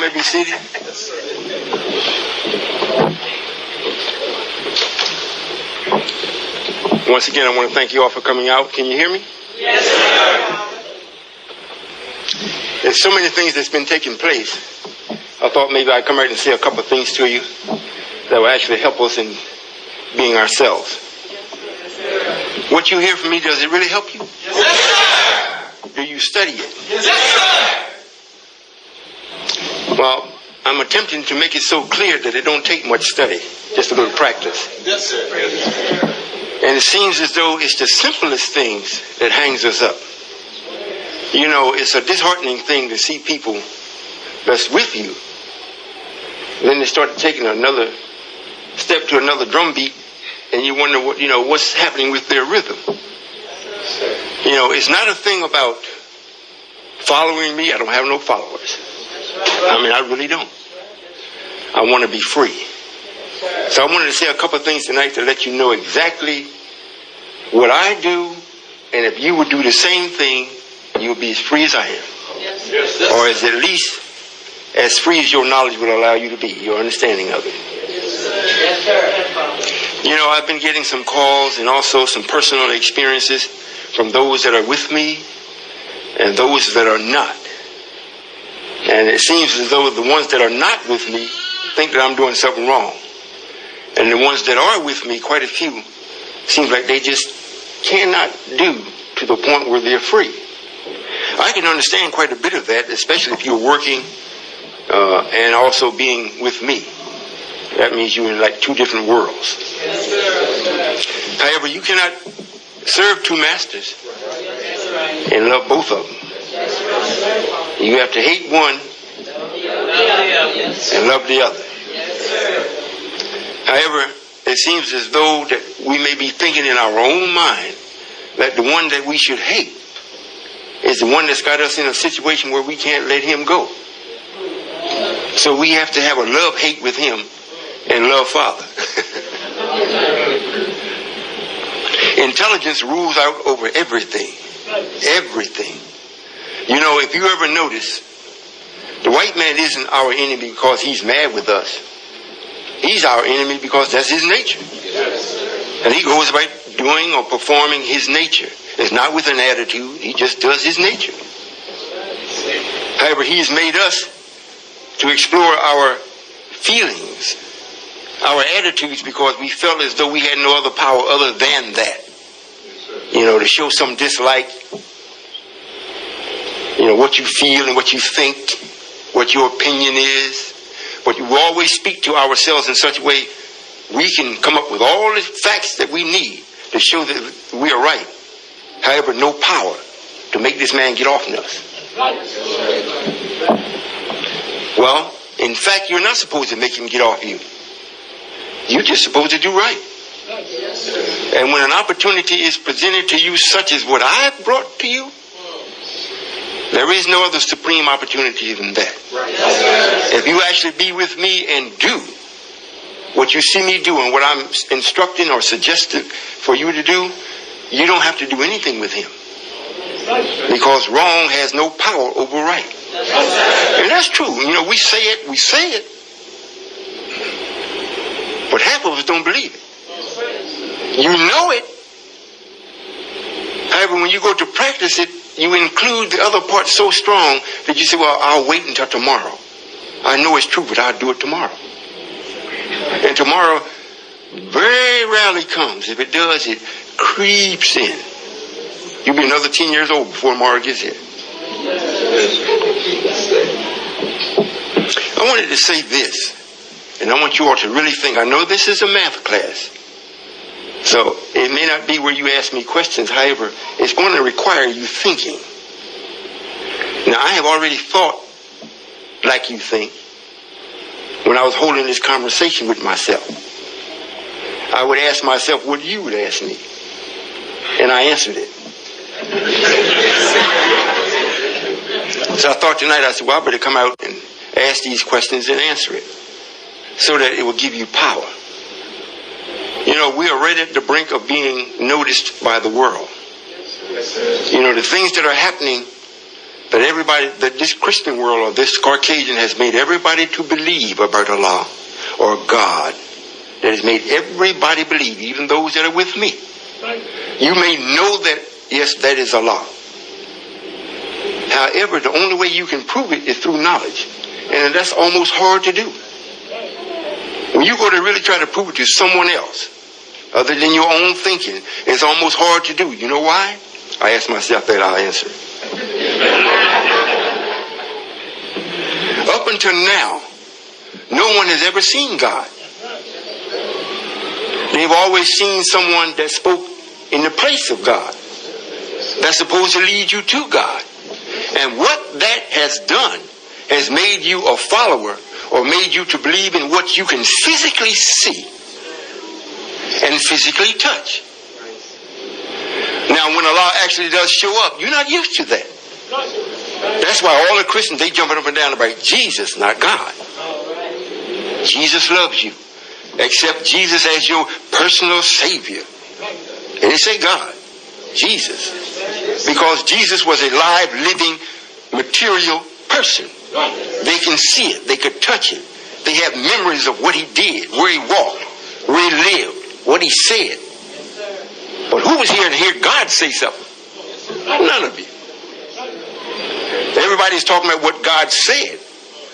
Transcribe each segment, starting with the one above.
may be seated. Once again, I want to thank you all for coming out. Can you hear me? Yes, sir. There's so many things that's been taking place. I thought maybe I'd come out and say a couple of things to you that will actually help us in being ourselves. What you hear from me, does it really help you? Yes, sir. Do you study it? Yes, sir. Well, I'm attempting to make it so clear that it don't take much study, just a little practice. Yes, sir. And it seems as though it's the simplest things that hangs us up. You know, it's a disheartening thing to see people that's with you. Then they start taking another step to another drum beat, and you wonder what's happening with their rhythm. You know, it's not a thing about following me. I don't have no followers. I mean, I really don't. I want to be free. So I wanted to say a couple of things tonight to let you know exactly what I do, and if you would do the same thing, you'll be as free as I am. Yes, or as at least as free as your knowledge will allow you to be, your understanding of it. Yes, sir. You know, I've been getting some calls and also some personal experiences from those that are with me and those that are not. And it seems as though the ones that are not with me think that I'm doing something wrong. And the ones that are with me, quite a few, seems like they just cannot do to the point where they're free. I can understand quite a bit of that, especially if you're working and also being with me. That means you're in like two different worlds. Yes, sir. However, you cannot serve two masters and love both of them. You have to hate one and love the other. However, it seems as though that we may be thinking in our own mind that the one that we should hate is the one that's got us in a situation where we can't let him go. So we have to have a love-hate with him and love Father. Intelligence rules out over everything. Everything. You know, if you ever notice, the white man isn't our enemy because he's mad with us. He's our enemy because that's his nature. And he goes about doing or performing his nature. It's not with an attitude. He just does his nature. However, he's made us to explore our feelings, our attitudes, because we felt as though we had no other power other than that. You know, to show some dislike. You know, what you feel and what you think, what your opinion is. But we always speak to ourselves in such a way we can come up with all the facts that we need to show that we are right. However, no power to make this man get off us. Well, in fact, you're not supposed to make him get off you. You're just supposed to do right. And when an opportunity is presented to you such as what I brought to you, there is no other supreme opportunity than that. If you actually be with me and do what you see me doing, what I'm instructing or suggesting for you to do, you don't have to do anything with him. Because wrong has no power over right. And that's true. You know, we say it. But half of us don't believe it. You know it. However, when you go to practice it, you include the other part so strong that you say, well, I'll wait until tomorrow. I know it's true, but I'll do it tomorrow. And tomorrow very rarely comes. If it does, it creeps in. You'll be another 10 years old before tomorrow gets here. I wanted to say this, and I want you all to really think. I know this is a math class, so it may not be where you ask me questions. However, it's going to require you thinking. Now, I have already thought like you think when I was holding this conversation with myself. I would ask myself what you would ask me, and I answered it. So I thought tonight, I said, well, I better come out and ask these questions and answer it so that it will give you power. You know, we are right at the brink of being noticed by the world. You know, the things that are happening that this Christian world or this Caucasian has made everybody to believe about Allah or God. That has made everybody believe, even those that are with me. You may know that, yes, that is Allah. However, the only way you can prove it is through knowledge. And that's almost hard to do. When you go to really try to prove it to someone else, other than your own thinking, it's almost hard to do. You know why? I ask myself that, I'll answer. Up until now, no one has ever seen God. They've always seen someone that spoke in the place of God. That's supposed to lead you to God. And what that has done has made you a follower or made you to believe in what you can physically see and physically touch. Now, when Allah actually does show up, you're not used to that. That's why all the Christians, they jumping up and down about Jesus, not God. Jesus loves you. Accept Jesus as your personal Savior. And they say God, Jesus. Because Jesus was a live, living, material person. They can see it. They could touch it. They have memories of what he did, where he walked, where he lived, what he said. But who was here to hear God say something? None of you. Everybody's talking about what God said,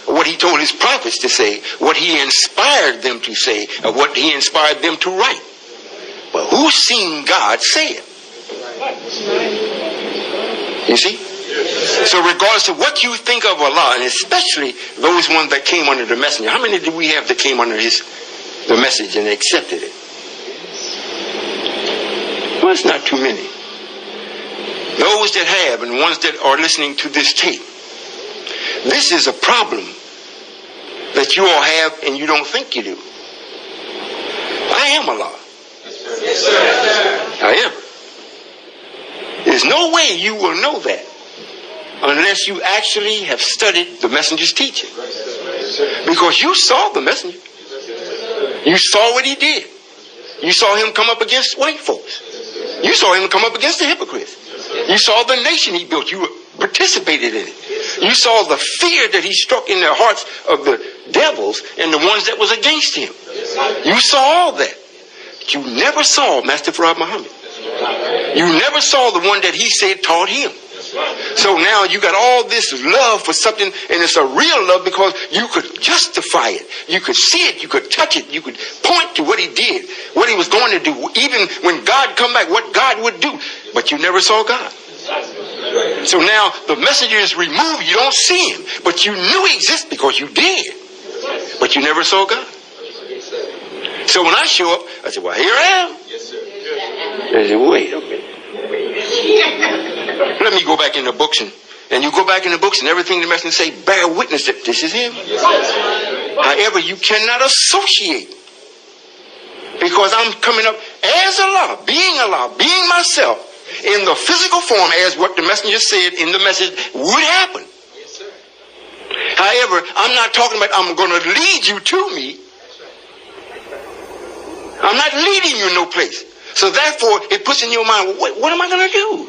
what he told his prophets to say, what he inspired them to say, or what he inspired them to write. But who's seen God say it? You see? So regardless of what you think of Allah, and especially those ones that came under the messenger, how many did we have that came under the message and accepted it? Well, it's not too many. Those that have and ones that are listening to this tape, this is a problem that you all have and you don't think you do. I am Allah. Yes, sir. However, there's no way you will know that unless you actually have studied the messenger's teaching. Because you saw the messenger. You saw what he did. You saw him come up against white folks. You saw him come up against the hypocrites. You saw the nation he built. You participated in it. You saw the fear that he struck in the hearts of the devils and the ones that was against him. You saw all that. But you never saw Master Farad Muhammad. You never saw the one that he said taught him. So now you got all this love for something, and it's a real love because you could justify it. You could see it. You could touch it. You could point to what he did, what he was going to do, even when God come back, what God would do. But you never saw God. So now the messenger is removed. You don't see him, but you knew he existed because you did. But you never saw God. So when I show up, I said, well, here I am. I said, wait a minute. Let me go back in the books, and you go back in the books, and everything the messenger say, bear witness that this is him. However, you cannot associate, because I'm coming up as Allah, being myself, in the physical form as what the messenger said in the message would happen. However, I'm not talking about I'm going to lead you to me. I'm not leading you no place. So therefore, it puts in your mind, well, what am I going to do?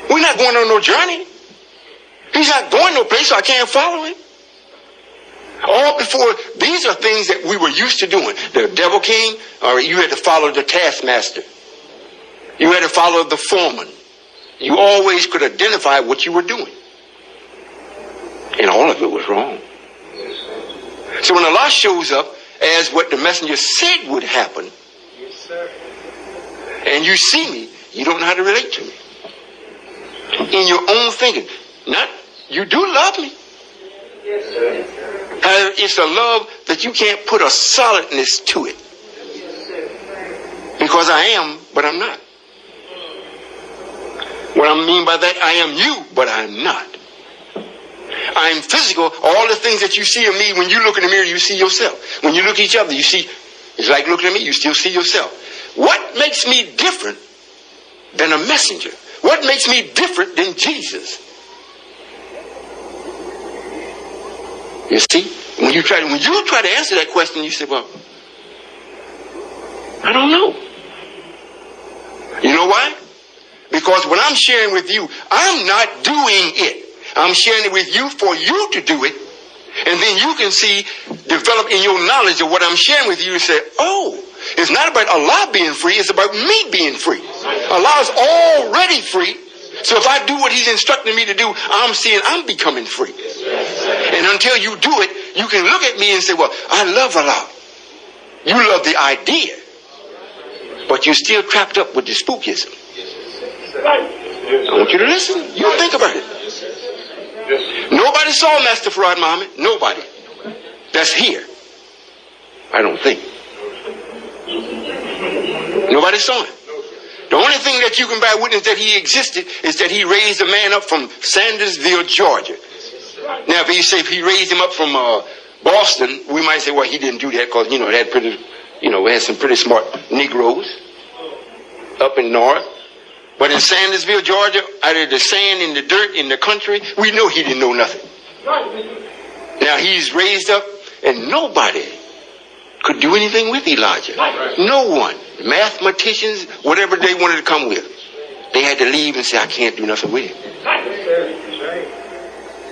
We're not going on no journey. He's not going no place, so I can't follow him. All before, these are things that we were used to doing. The devil came, or you had to follow the taskmaster. You had to follow the foreman. You always could identify what you were doing. And all of it was wrong. So when Allah shows up as what the messenger said would happen, and you see me, you don't know how to relate to me. In your own thinking. Not, you do love me. It's a love that you can't put a solidness to it. Because I am, but I'm not. What I mean by that, I am you, but I'm not. I'm physical. All the things that you see of me, when you look in the mirror, you see yourself. When you look at each other, you see, it's like looking at me, you still see yourself. What makes me different than a messenger? What makes me different than Jesus? You see, when you try to answer that question, you say, well, I don't know. You know why? Because what I'm sharing with you, I'm not doing it. I'm sharing it with you for you to do it. And then you can see, develop in your knowledge of what I'm sharing with you and say, oh, it's not about Allah being free, it's about me being free. Allah's already free. So if I do what he's instructing me to do, I'm seeing I'm becoming free. And until you do it, you can look at me and say, well, I love Allah. You love the idea. But you're still trapped up with the spookism. I want you to listen. You think about it. Nobody saw Master Farad Muhammad. Nobody. That's here. I don't think. Nobody saw him. The only thing that you can bear witness that he existed is that he raised a man up from Sandersville, Georgia. Now, if he raised him up from Boston, we might say, well, he didn't do that because, it had some pretty smart Negroes up in north. But in Sandersville, Georgia, out of the sand and the dirt in the country, we know he didn't know nothing. Now, he's raised up, and nobody could do anything with Elijah. No one. Mathematicians, whatever they wanted to come with. They had to leave and say, I can't do nothing with him.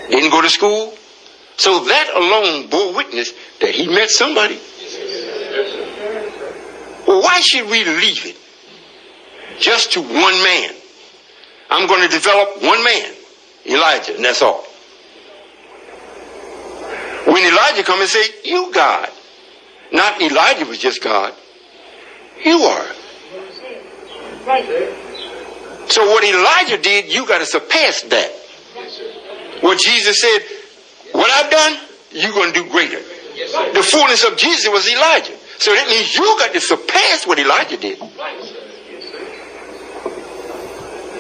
Didn't go to school. So that alone bore witness that he met somebody. Well, why should we leave it just to one man? I'm going to develop one man, Elijah, and that's all. When Elijah come and say, you God. Not Elijah was just God. You are. So what Elijah did, you got to surpass that. What Jesus said, what I've done, you're going to do greater. The fullness of Jesus was Elijah. So that means you got to surpass what Elijah did.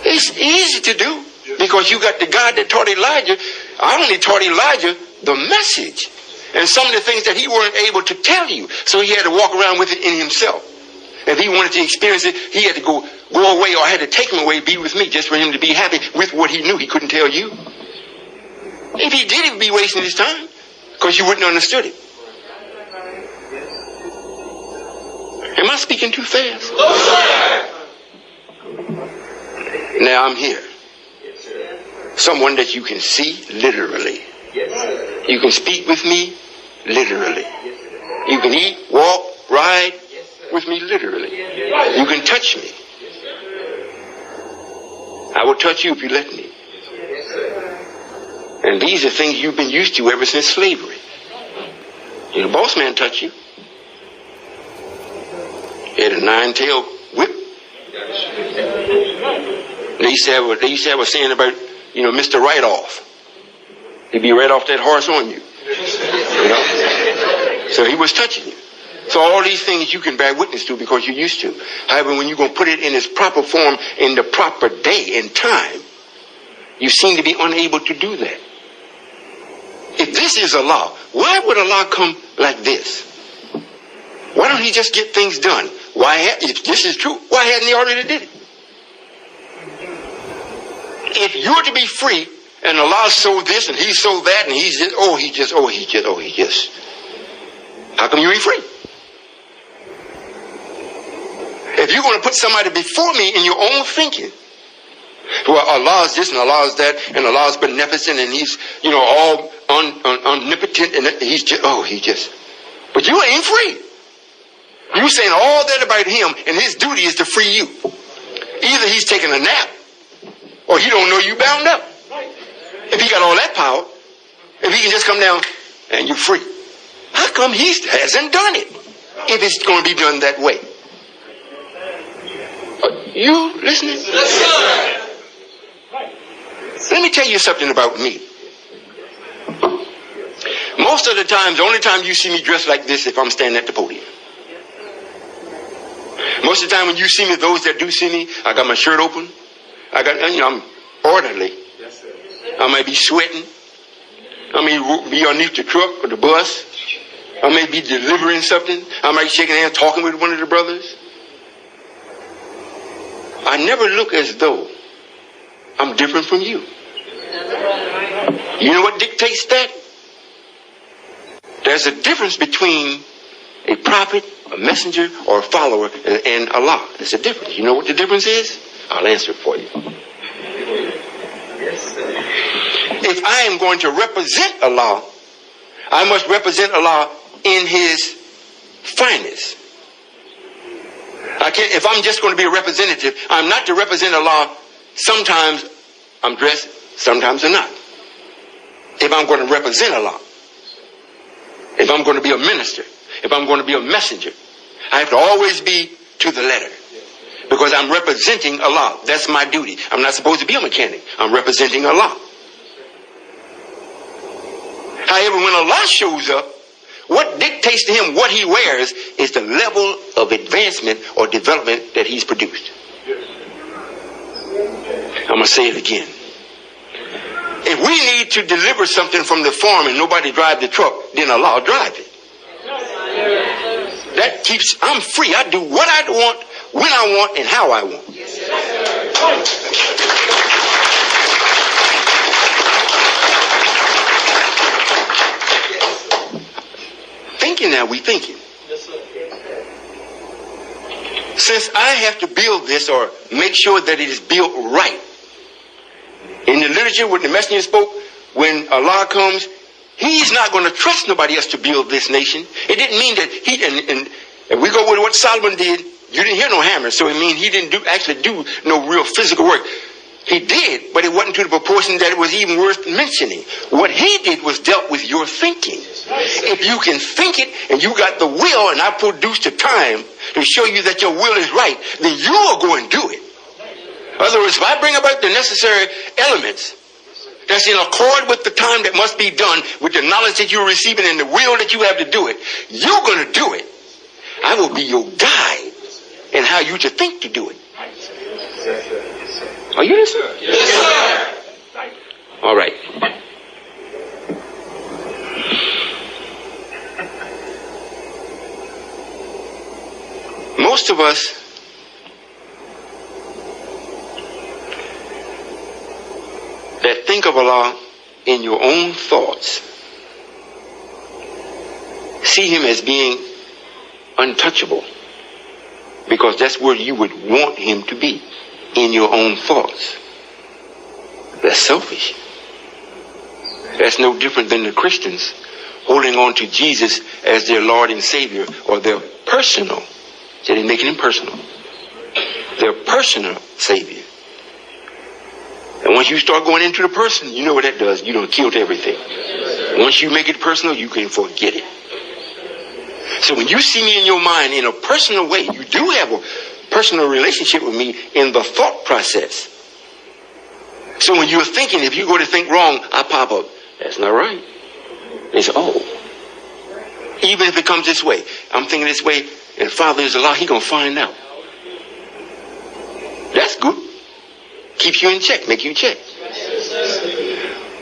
It's easy to do because you got the God that taught Elijah. I only taught Elijah the message and some of the things that he weren't able to tell you. So he had to walk around with it in himself. If he wanted to experience it, he had to go away, or I had to take him away, be with me, just for him to be happy with what he knew he couldn't tell you. If he did, he'd be wasting his time because you wouldn't have understood it. Am I speaking too fast? Now I'm here. Someone that you can see literally. You can speak with me literally. You can eat, walk, ride with me literally. You can touch me. I will touch you if you let me. And these are things you've been used to ever since slavery. The boss man touch you. He had a 9-tailed whip. They used to have a saying about, Mr. Right Off. He'd be right off that horse on you. So he was touching you. So all these things you can bear witness to because you're used to. However, when you're going to put it in its proper form in the proper day and time, you seem to be unable to do that. If this is Allah, why would Allah come like this? Why don't he just get things done? If this is true, why hadn't he already did it? If you're to be free, and Allah sold this, and he sold that, and he just. How come you ain't free? If you're going to put somebody before me in your own thinking, well, Allah is this and Allah is that, and Allah is beneficent, and he's, all omnipotent, and he's just. But you ain't free. You're saying all that about him, and his duty is to free you. Either he's taking a nap, or he don't know you bound up. If he got all that power, if he can just come down and you're free, how come he hasn't done it? If it's going to be done that way. Are you listening? Let me tell you something about me. Most of the time, the only time you see me dressed like this if I'm standing at the podium. Most of the time when you see me, those that do see me, I got my shirt open. I'm orderly. I may be sweating. I may be underneath the truck or the bus. I may be delivering something. I might be shaking hands, talking with one of the brothers. I never look as though I'm different from you. You know what dictates that? There's a difference between a prophet, a messenger, or a follower and Allah. There's a difference. You know what the difference is? I'll answer it for you. If I am going to represent Allah, I must represent Allah in his finest. I can't, if I'm just going to be a representative, I'm not to represent Allah. Sometimes I'm dressed, sometimes I'm not. If I'm going to represent Allah, if I'm going to be a minister, if I'm going to be a messenger, I have to always be to the letter. Because I'm representing Allah. That's my duty. I'm not supposed to be a mechanic. I'm representing Allah. However, when Allah shows up, what dictates to him what he wears is the level of advancement or development that he's produced. I'm going to say it again. If we need to deliver something from the farm and nobody drive the truck, then Allah will drive it. That keeps, I'm free. I do what I want, when I want, and how I want. Thinking now, we thinking. Since I have to build this or make sure that it is built right. In the literature, when the messenger spoke, when Allah comes, he's not going to trust nobody else to build this nation. It didn't mean that he, and we go with what Solomon did, you didn't hear no hammer, so it means he didn't actually do no real physical work. He did, but it wasn't to the proportion that it was even worth mentioning. What he did was dealt with your thinking. If you can think it, and you got the will, and I produced the time to show you that your will is right, then you are going to do it. In other words, if I bring about the necessary elements that's in accord with the time that must be done, with the knowledge that you're receiving and the will that you have to do it, you're going to do it. I will be your guide in how you to think to do it. Are you listening? Yes, sir. All right. Most of us that think of Allah in your own thoughts see him as being untouchable, because that's where you would want him to be, in your own thoughts. That's selfish. That's no different than the Christians holding on to Jesus as their Lord and Savior, or their personal, so they're making him personal, their personal Savior. And once you start going into the person, you know what that does. You done killed everything. Once you make it personal, you can forget it. So when you see me in your mind in a personal way, you do have a personal relationship with me in the thought process. So when you're thinking, if you go to think wrong, I pop up. That's not right. It's even if it comes this way, I'm thinking this way, and Father is Allah, he gonna find out. That's good. Keeps you in check, make you check.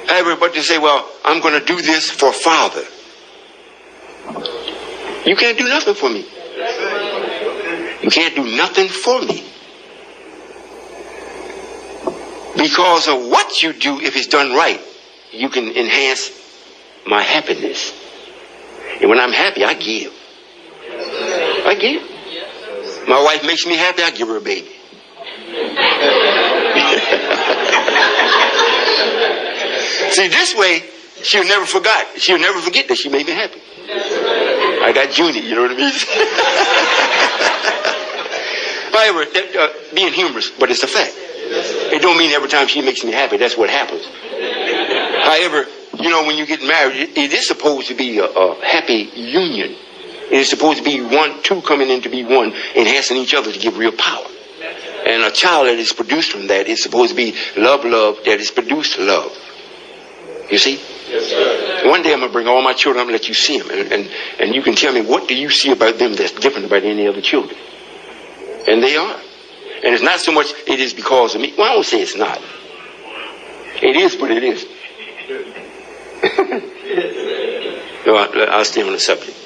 Everybody say, well, I'm going to do this for Father. You can't do nothing for me. You can't do nothing for me. Because of what you do, if it's done right, you can enhance my happiness. And when I'm happy, I give. I give. My wife makes me happy, I give her a baby. See, this way, she'll never forget that she made me happy. I got Junie, you know what I mean? However, being humorous, but it's a fact. It don't mean every time she makes me happy, that's what happens. However, you know, when you get married, it is supposed to be a happy union. It is supposed to be two coming in to be one, enhancing each other to give real power. And a child that is produced from that is supposed to be love that is produced love. You see? Yes, sir. One day I'm going to bring all my children, I'm going to let you see them. And you can tell me, what do you see about them that's different about any other children? And they are. And it's not so much it is because of me. Well, I won't say it's not. It is, but it isn't. No, I'll stay on the subject.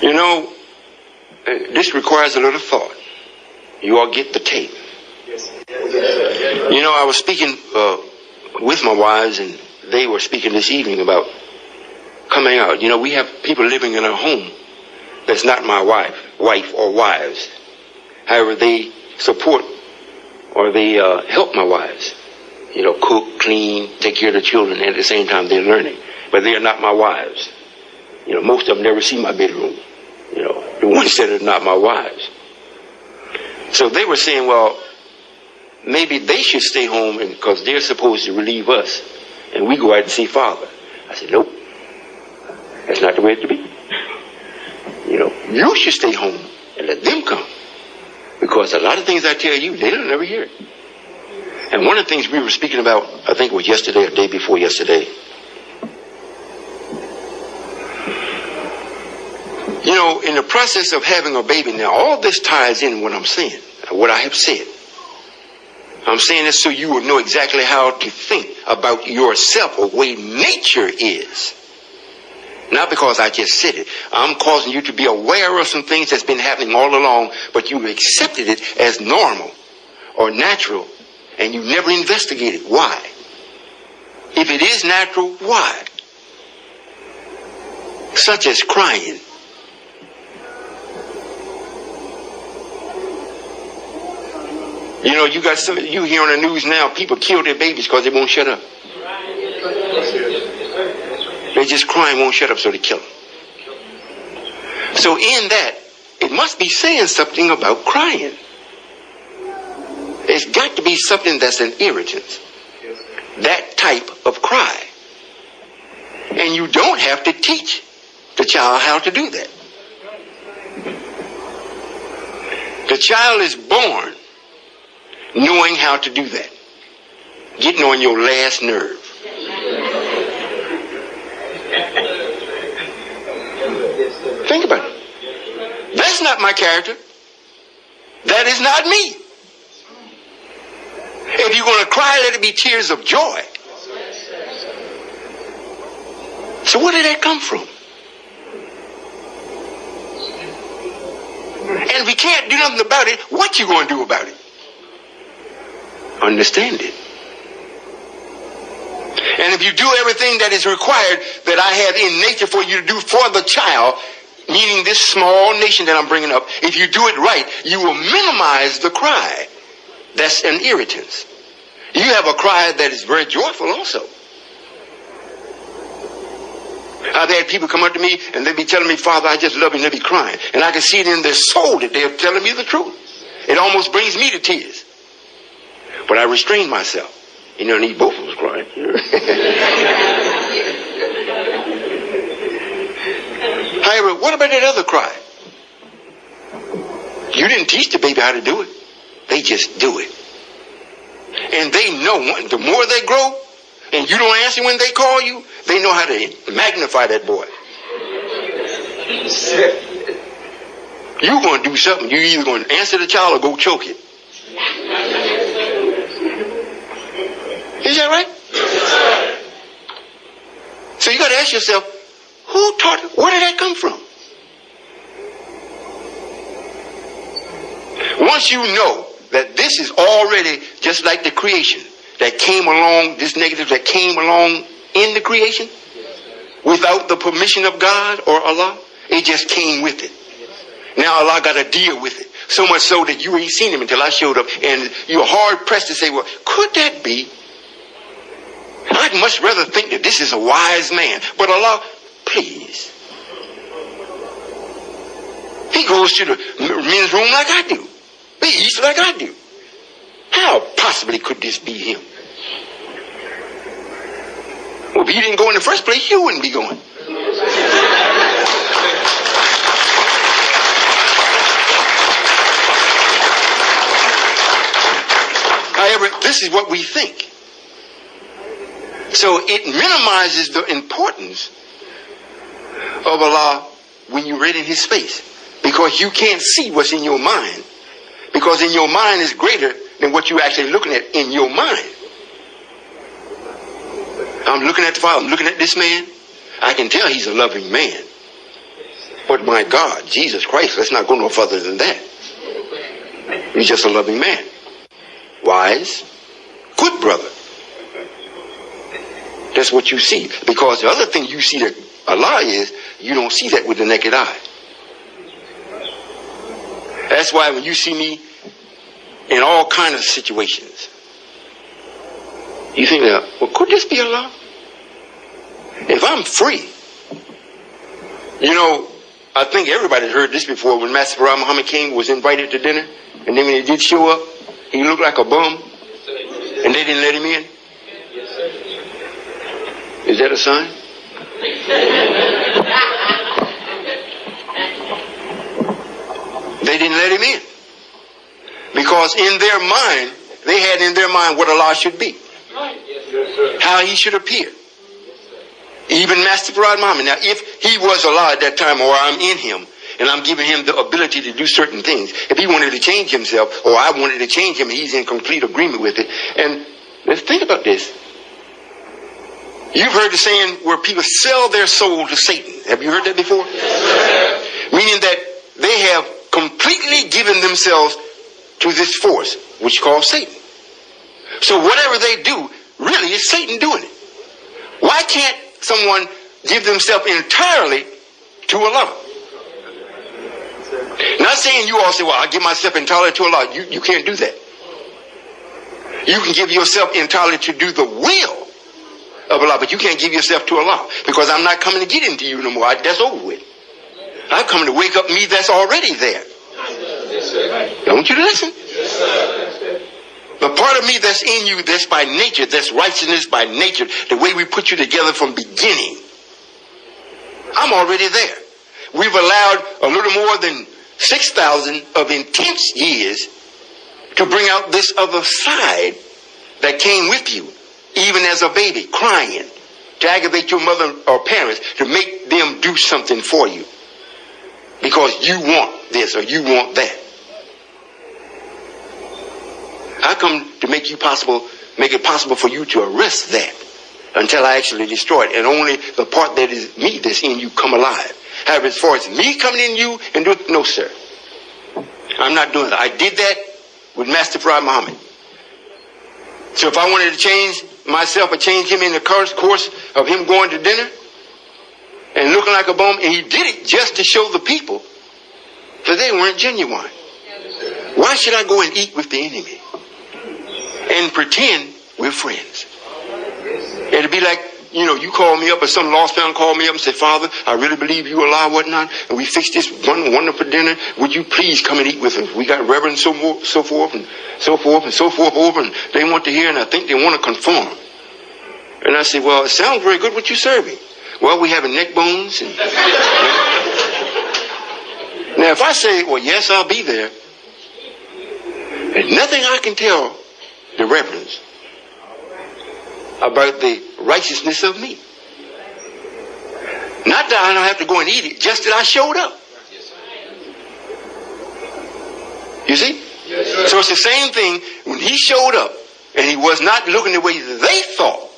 You know, this requires a little thought. You all get the tape. You know, I was speaking with my wives, and they were speaking this evening about coming out. You know, we have people living in a home that's not my wife or wives. However, they support or they help my wives. You know, cook, clean, take care of the children, and at the same time they're learning. But they are not my wives. You know, most of them never see my bedroom. You know, the ones that are not my wives. So they were saying, well, maybe they should stay home because they're supposed to relieve us, and we go out and see Father. I said, nope, that's not the way it to be. You know, you should stay home and let them come, because a lot of things I tell you, they'll never hear it. And one of the things we were speaking about, I think it was yesterday or the day before yesterday, you know, in the process of having a baby, now all this ties in what I'm saying, what I have said. I'm saying this so you will know exactly how to think about yourself, or way nature is. Not because I just said it. I'm causing you to be aware of some things that's been happening all along, but you've accepted it as normal or natural, and you never investigated why. If it is natural, why? Such as crying. You know, you hear on the news now, people kill their babies because they won't shut up. They just cry and won't shut up, so they kill them. So in that, it must be saying something about crying. There's got to be something that's an irritant. That type of cry. And you don't have to teach the child how to do that. The child is born knowing how to do that. Getting on your last nerve. Think about it. That's not my character. That is not me. If you're going to cry, let it be tears of joy. So where did that come from? And if we can't do nothing about it, what you going to do about it? Understand it. And if you do everything that is required that I have in nature for you to do for the child, meaning this small nation that I'm bringing up, if you do it right, you will minimize the cry. That's an irritance. You have a cry that is very joyful also. I've had people come up to me and they be telling me, Father, I just love you, and they be crying. And I can see it in their soul that they're telling me the truth. It almost brings me to tears. But I restrained myself. You know, and both of us crying. However, what about that other cry? You didn't teach the baby how to do it. They just do it. And they know the more they grow, and you don't answer when they call you, they know how to magnify that boy. You're going to do something. You're either going to answer the child or go choke it. Is that right? So you got to ask yourself, who taught it? Where did that come from? Once you know that this is already just like the creation that came along, this negative that came along in the creation without the permission of God or Allah, it just came with it. Now Allah got to deal with it. So much so that you ain't seen him until I showed up, and you're hard pressed to say, well, could that be? I'd much rather think that this is a wise man. But Allah, please. He goes to the men's room like I do. He eats like I do. How possibly could this be him? Well, if he didn't go in the first place, you wouldn't be going. However, this is what we think. So it minimizes the importance of Allah when you read in his face, because you can't see what's in your mind, because in your mind is greater than what you're actually looking at in your mind. I'm looking at the Father, I'm looking at this man. I can tell he's a loving man. But my God, Jesus Christ, let's not go no further than that. He's just a loving man. Wise, good brother. That's what you see. Because the other thing you see that a lie is, you don't see that with the naked eye. That's why when you see me in all kinds of situations, you think, well, could this be a lie? If I'm free, you know, I think everybody's heard this before. When Master Royall Muhammad King was invited to dinner, and then when he did show up, he looked like a bum, and they didn't let him in. Is that a sign? They didn't let him in. Because in their mind, they had in their mind what Allah should be. How he should appear. Even Master Royall Muhammad. Now, if he was Allah at that time, or I'm in him, and I'm giving him the ability to do certain things, if he wanted to change himself, or I wanted to change him, he's in complete agreement with it. And let's think about this. You've heard the saying where people sell their soul to Satan. Have you heard that before? Meaning that they have completely given themselves to this force, which is called Satan. So whatever they do, really is Satan doing it. Why can't someone give themselves entirely to Allah? Not saying you all say, well, I give myself entirely to Allah. You can't do that. You can give yourself entirely to do the will of Allah, but you can't give yourself to Allah, because I'm not coming to get into you no more. That's over with. I'm coming to wake up me that's already there. Don't you listen? The part of me that's in you, that's by nature, that's righteousness by nature, the way we put you together from beginning, I'm already there. We've allowed a little more than 6,000 of intense years to bring out this other side that came with you, even as a baby, crying, to aggravate your mother or parents, to make them do something for you because you want this or you want that. I come to make it possible for you to arrest that until I actually destroy it, and only the part that is me that's in you come alive. However, as far as me coming in you and doing, no, sir, I'm not doing that. I did that with Master Royall Muhammad. So if I wanted to change myself or change him in the course of him going to dinner and looking like a bum, and he did it just to show the people that they weren't genuine. Why should I go and eat with the enemy and pretend we're friends? It'd be like, you know, you call me up, or some lost man call me up and say, Father, I really believe you Allah, whatnot, and we fixed this wonderful dinner. Would you please come and eat with us? We got reverend so forth over, and they want to hear, and I think they want to conform. And I say, well, it sounds very good what you're serving. Well, we having neck bones. And now, if I say, well, yes, I'll be there, there's nothing I can tell the reverends about the righteousness of me. Not that I don't have to go and eat it, just that I showed up. You see? Yes, so it's the same thing when he showed up and he was not looking the way they thought.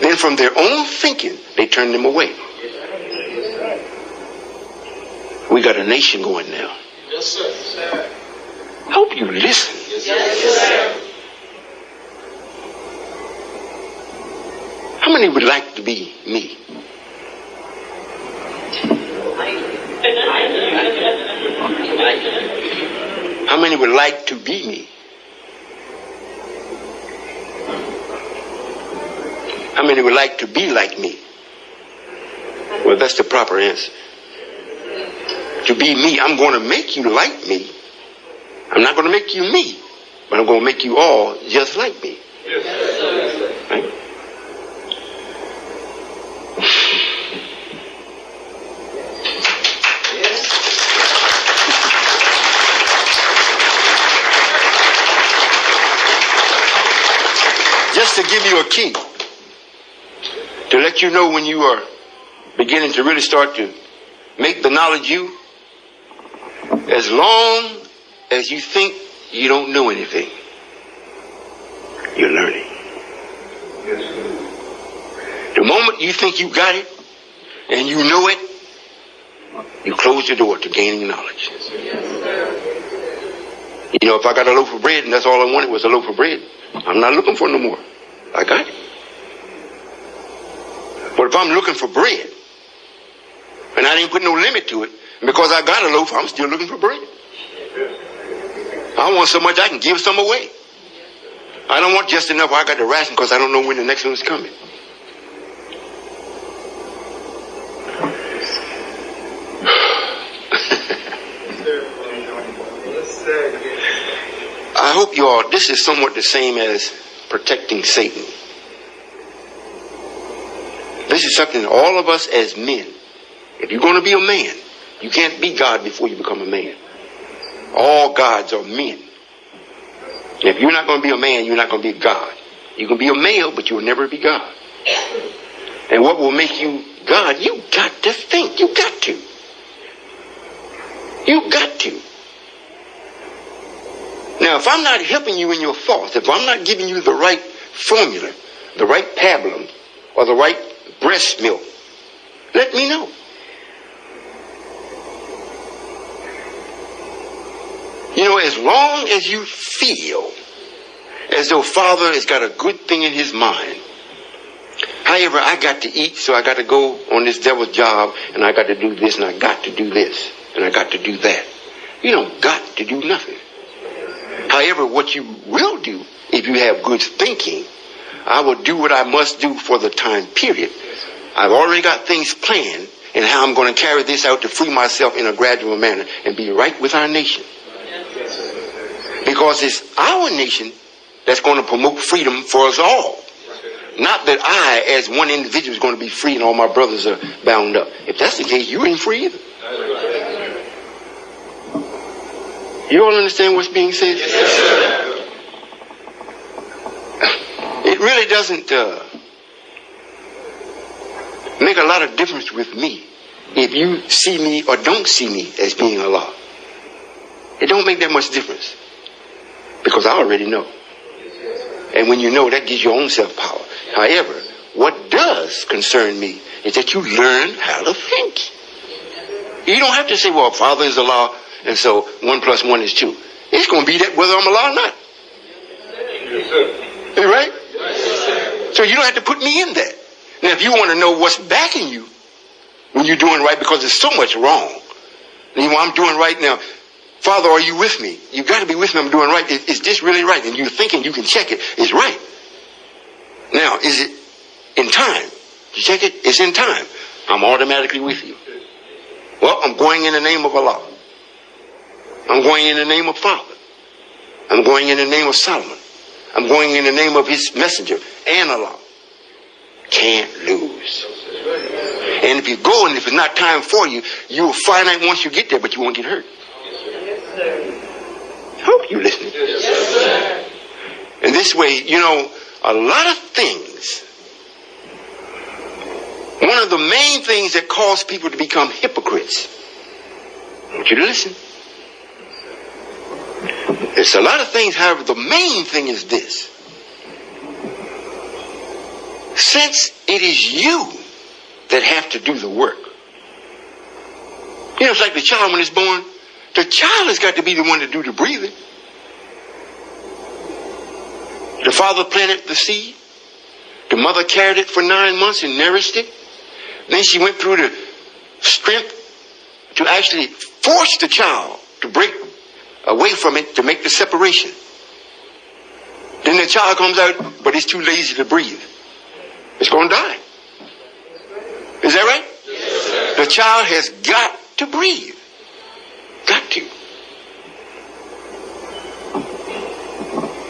Then from their own thinking, they turned him away. We got a nation going now. Yes, sir. I hope you listen. Yes, sir. How many would like to be me? How many would like to be me? How many would like to be like me? Well, that's the proper answer. To be me, I'm going to make you like me. I'm not going to make you me, but I'm going to make you all just like me. Right? Just to give you a key, to let you know when you are beginning to really start to make the knowledge you, as long as you think you don't know anything, you're learning. The moment you think you got it and you know it, you close the door to gaining knowledge. You know, if I got a loaf of bread and that's all I wanted was a loaf of bread, I'm not looking for no more. I got it. But if I'm looking for bread, and I didn't put no limit to it, and because I got a loaf, I'm still looking for bread. I want so much I can give some away. I don't want just enough where I got to ration because I don't know when the next one's coming. I hope you all, this is somewhat the same as protecting Satan. This is something all of us as men, if you're going to be a man, you can't be God before you become a man. All gods are men. If you're not going to be a man, you're not going to be God. You can be a male, but you'll never be God. And what will make you God? You got to think. You got to. You got to. Now, if I'm not helping you in your thoughts, if I'm not giving you the right formula, the right pablum, or the right breast milk, let me know. You know, as long as you feel as though Father has got a good thing in his mind, however, I got to eat, so I got to go on this devil's job, and I got to do this, and I got to do this, and I got to do that. You don't got to do nothing. However, what you will do, if you have good thinking, I will do what I must do for the time period. I've already got things planned, and how I'm going to carry this out to free myself in a gradual manner and be right with our nation. Because it's our nation that's going to promote freedom for us all. Not that I, as one individual, is going to be free and all my brothers are bound up. If that's the case, you ain't free either. You all understand what's being said? Yes, sir. It really doesn't make a lot of difference with me if you see me or don't see me as being Allah. It don't make that much difference. Because I already know. And when you know, that gives your own self-power. However, what does concern me is that you learn how to think. You don't have to say, well, Father is Allah, and so 1 + 1 is 2. It's going to be that whether I'm Allah or not. Yes, sir. Is that right? Yes, sir. So you don't have to put me in that. Now, if you want to know what's backing you when you're doing right, because there's so much wrong. You know, I'm doing right now. Father, are you with me? You've got to be with me. I'm doing right. Is this really right? And you're thinking you can check it. It's right. Now, is it in time? You check it? It's in time. I'm automatically with you. Well, I'm going in the name of Allah. I'm going in the name of Father. I'm going in the name of Solomon. I'm going in the name of his messenger and Allah. Can't lose. And if you go and if it's not time for you, you'll find out once you get there, but you won't get hurt. I hope you're listening. Yes, sir. And this way, you know, a lot of things, one of the main things that cause people to become hypocrites, I want you to listen. There's a lot of things, however, the main thing is this. Since it is you that have to do the work. You know, it's like the child when it's born. The child has got to be the one to do the breathing. The father planted the seed. The mother carried it for 9 months and nourished it. Then she went through the strength to actually force the child to break away from it to make the separation. Then the child comes out, but it's too lazy to breathe. It's going to die. Is that right? Yes, sir. The child has got to breathe. Got to.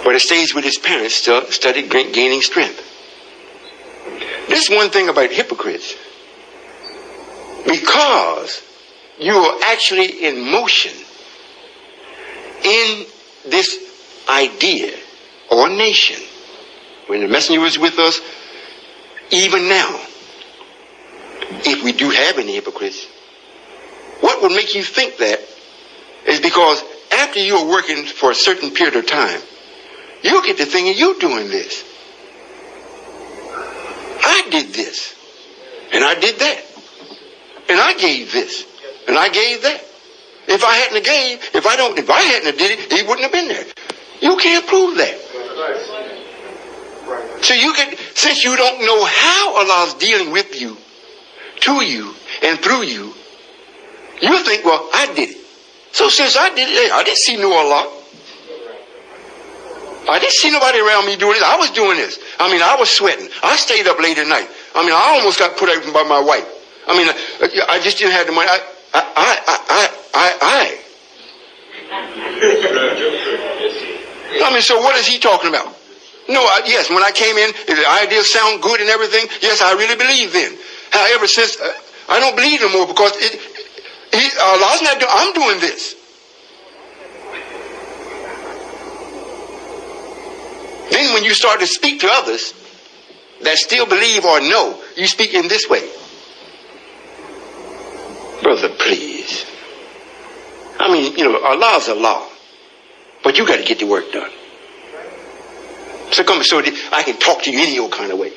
But it stays with his parents, studied gaining strength. This is one thing about hypocrites. Because you are actually in motion in this idea or nation. When the messenger was with us, even now, if we do have any hypocrites, what would make you think that is because after you are working for a certain period of time, you'll get to thinking you're doing this. I did this. And I did that. And I gave this. And I gave that. If I hadn't gave, if I hadn't did it, he wouldn't have been there. You can't prove that. Right. So since you don't know how Allah's dealing with you, to you, and through you, you think, well, I did it. So since I did it, I didn't see no Allah. I didn't see nobody around me doing this. I was doing this. I mean, I was sweating. I stayed up late at night. I mean, I almost got put out by my wife. I mean, I just didn't have the money. I mean, so what is he talking about? No, yes, when I came in, the ideas sound good and everything. Yes, I really believed then. However, since I don't believe no more because Allah's not doing, I'm doing this. Then when you start to speak to others that still believe or know, you speak in this way. Brother, please. I mean, Allah's Allah. But you got to get the work done. So come so I can talk to you any old kind of way.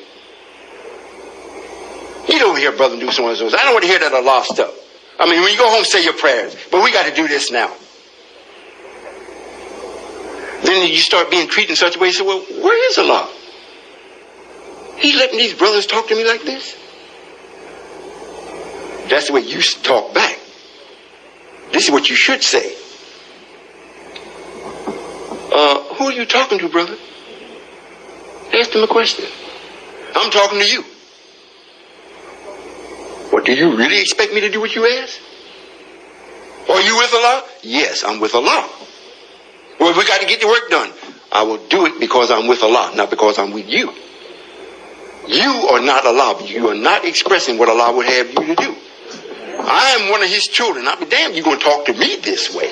You don't hear brother do so and so. I don't want to hear that Allah stuff. I mean, when you go home, say your prayers. But we got to do this now. Then you start being treated in such a way, you say, well, where is Allah? He's letting these brothers talk to me like this? That's the way you talk back. This is what you should say. Who are you talking to, brother? Ask them a question. I'm talking to you. What, do you really expect me to do what you ask? Are you with Allah? Yes, I'm with Allah. Well, we got to get the work done. I will do it because I'm with Allah, not because I'm with you. You are not Allah, but you are not expressing what Allah would have you to do. I am one of His children. I'll be damned you're going to talk to me this way.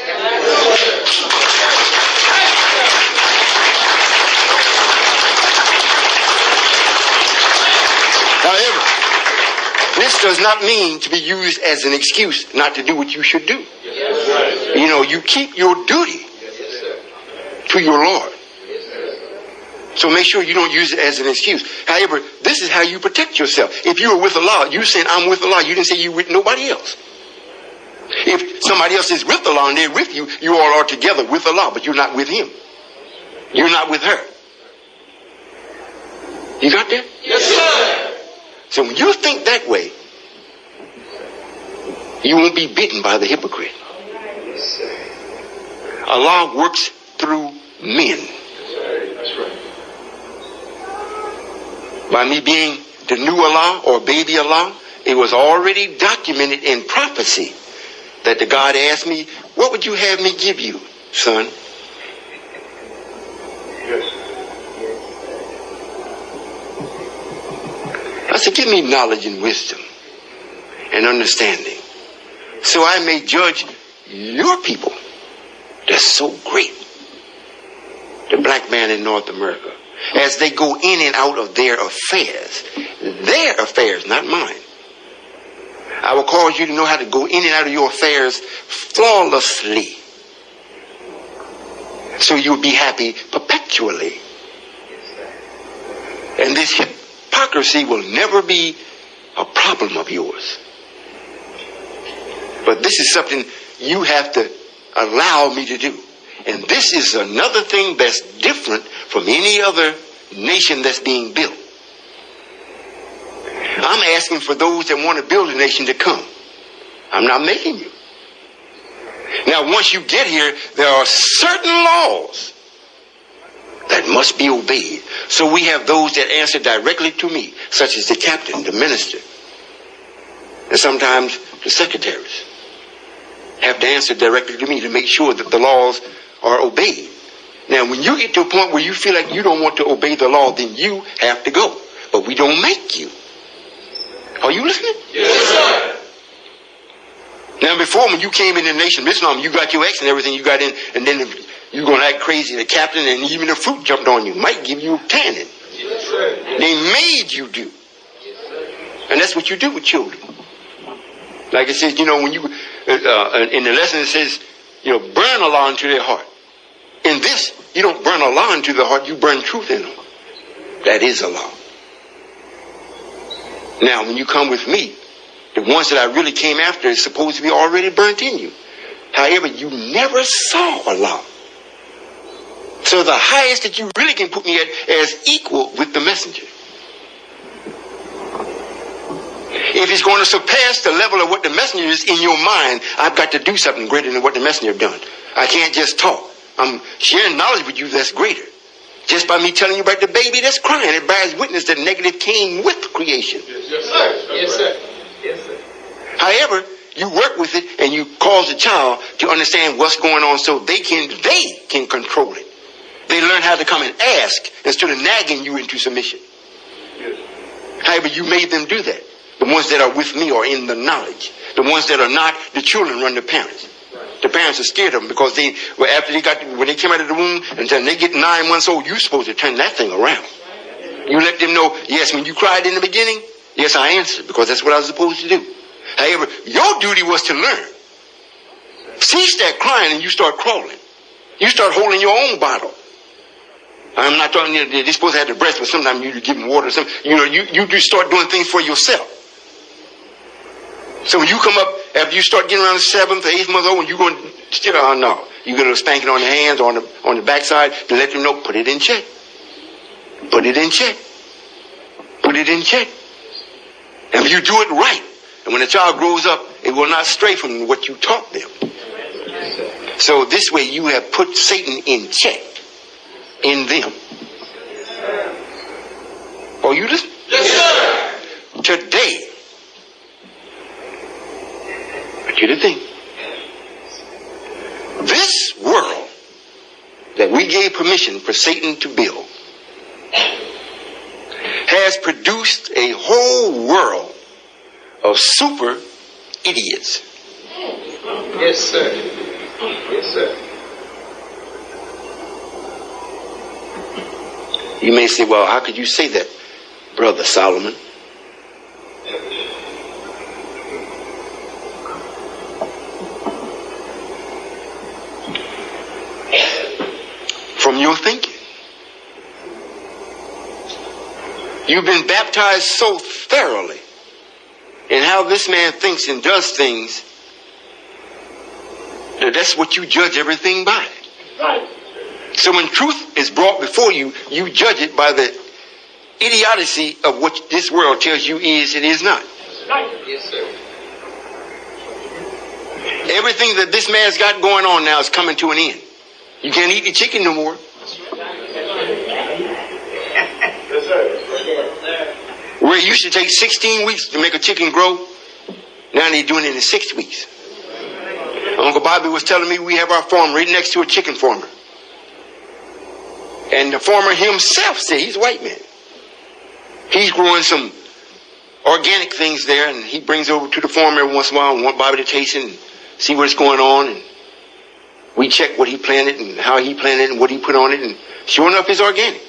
However, this does not mean to be used as an excuse not to do what you should do. You keep your duty to your Lord. So make sure you don't use it as an excuse. However, this is how you protect yourself. If you are with Allah, you saying I'm with Allah, you didn't say you with nobody else. If somebody else is with Allah and they're with you, you all are together with Allah, but you're not with Him. You're not with her. You got that? Yes, sir. So when you think that way, you won't be bitten by the hypocrite. Allah works through men. That's right. By me being the new Allah or baby Allah, it was already documented in prophecy that the God asked me, what would you have me give you, son? Yes. I said, give me knowledge and wisdom and understanding so I may judge your people that's so great. The black man in North America, as they go in and out of their affairs, not mine. I will cause you to know how to go in and out of your affairs flawlessly, so you'll be happy perpetually. And this hypocrisy will never be a problem of yours. But this is something you have to allow me to do. And this is another thing that's different from any other nation that's being built. I'm asking for those that want to build a nation to come. I'm not making you. Now, once you get here, there are certain laws that must be obeyed. So we have those that answer directly to me, such as the captain, the minister, and sometimes the secretaries have to answer directly to me to make sure that the laws are obeyed. Now, when you get to a point where you feel like you don't want to obey the law, then you have to go. But we don't make you. Are you listening? Yes, sir. Now, before, when you came in the nation of Islam, you got your X and everything, you got in, and then you're going to act crazy. The captain and even the fruit jumped on you. Might give you a tanning. Yes, sir. They made you do. And that's what you do with children. Like it says, when you, in the lesson it says, burn Allah into their heart. In this, you don't burn Allah into the heart, you burn truth in them. That is Allah. Now, when you come with me, the ones that I really came after is supposed to be already burnt in you. However, you never saw Allah. So the highest that you really can put me at is equal with the messenger. If it's going to surpass the level of what the messenger is in your mind, I've got to do something greater than what the messenger done. I can't just talk. I'm sharing knowledge with you that's greater. Just by me telling you about the baby that's crying, it bears witness that negative came with creation. Yes, sir. Yes, sir. Yes, sir. However, you work with it and you cause the child to understand what's going on so they can control it. They learn how to come and ask instead of nagging you into submission. Yes. However, you made them do that. The ones that are with me are in the knowledge. The ones that are not, the children run the parents. The parents are scared of them because when they came out of the womb, until they get 9 months old, you're supposed to turn that thing around. You let them know, yes, when you cried in the beginning, yes, I answered because that's what I was supposed to do. However, your duty was to learn. Cease that crying and you start crawling. You start holding your own bottle. I'm not talking, they're supposed to have the breast, but sometimes you give them water. You just start doing things for yourself. So when you come up, after you start getting around the 7th or 8th month old, and you're going to still, no. You're going to spank it on the hands or on the backside to let them know, put it in check. Put it in check. Put it in check. And if you do it right, and when the child grows up, it will not stray from what you taught them. So this way you have put Satan in check in them. Oh, you listen? Yes, sir. Today, I want you to think. This world that we gave permission for Satan to build has produced a whole world of super idiots. Yes, sir. Yes, sir. You may say, well, how could you say that, Brother Solomon? From your thinking. You've been baptized so thoroughly in how this man thinks and does things that that's what you judge everything by. Right. So when truth is brought before you, you judge it by the idiocy of what this world tells you is and is not. Right. Yes, sir. Everything that this man's got going on now is coming to an end. You can't eat the chicken no more. Yes, sir. Where it used to take 16 weeks to make a chicken grow, now they're doing it in 6 weeks. Uncle Bobby was telling me we have our farm right next to a chicken farmer. And the farmer himself said, he's a white man. He's growing some organic things there, and he brings over to the farm every once in a while and want Bobby to taste it and see what's going on. And we check what he planted and how he planted it and what he put on it, and sure enough, it's organic.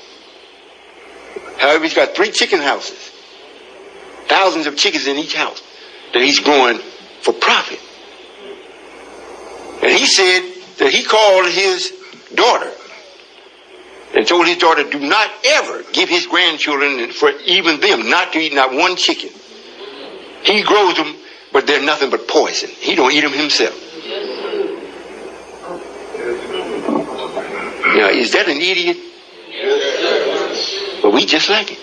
However, he's got 3 chicken houses, thousands of chickens in each house that he's growing for profit. And he said that he called his daughter and told his daughter, do not ever give his grandchildren, for even them, not to eat not one chicken. He grows them, but they're nothing but poison. He don't eat them himself. Now, is that an idiot? But we just like it.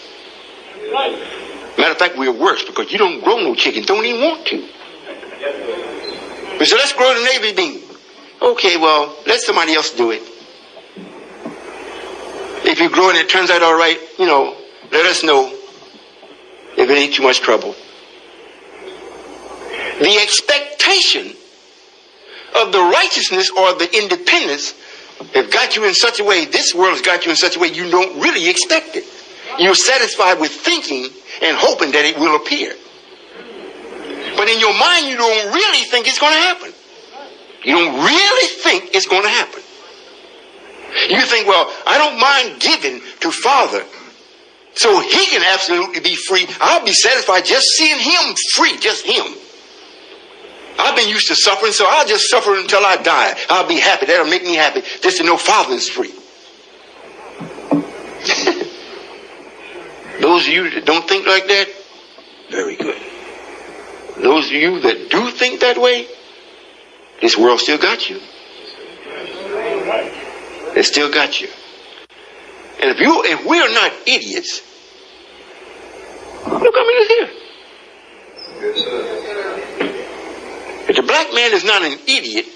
Matter of fact, we're worse because you don't grow no chicken. Don't even want to. We said, let's grow the navy bean. Okay, well, let somebody else do it. If you grow and it turns out all right, let us know if it ain't too much trouble. The expectation of the righteousness or the independence have got you in such a way, this world has got you in such a way you don't really expect it. You're satisfied with thinking and hoping that it will appear. But in your mind, you don't really think it's going to happen. You don't really think it's going to happen. You think, well, I don't mind giving to Father so he can absolutely be free. I'll be satisfied just seeing him free, just him. I've been used to suffering, so I'll just suffer until I die. I'll be happy. That'll make me happy just to know Father is free. Those of you that don't think like that, very good. Those of you that do think that way, this world still got you. It still got you. And if we are not idiots, look how many is here. Yes, sir. If the black man is not an idiot,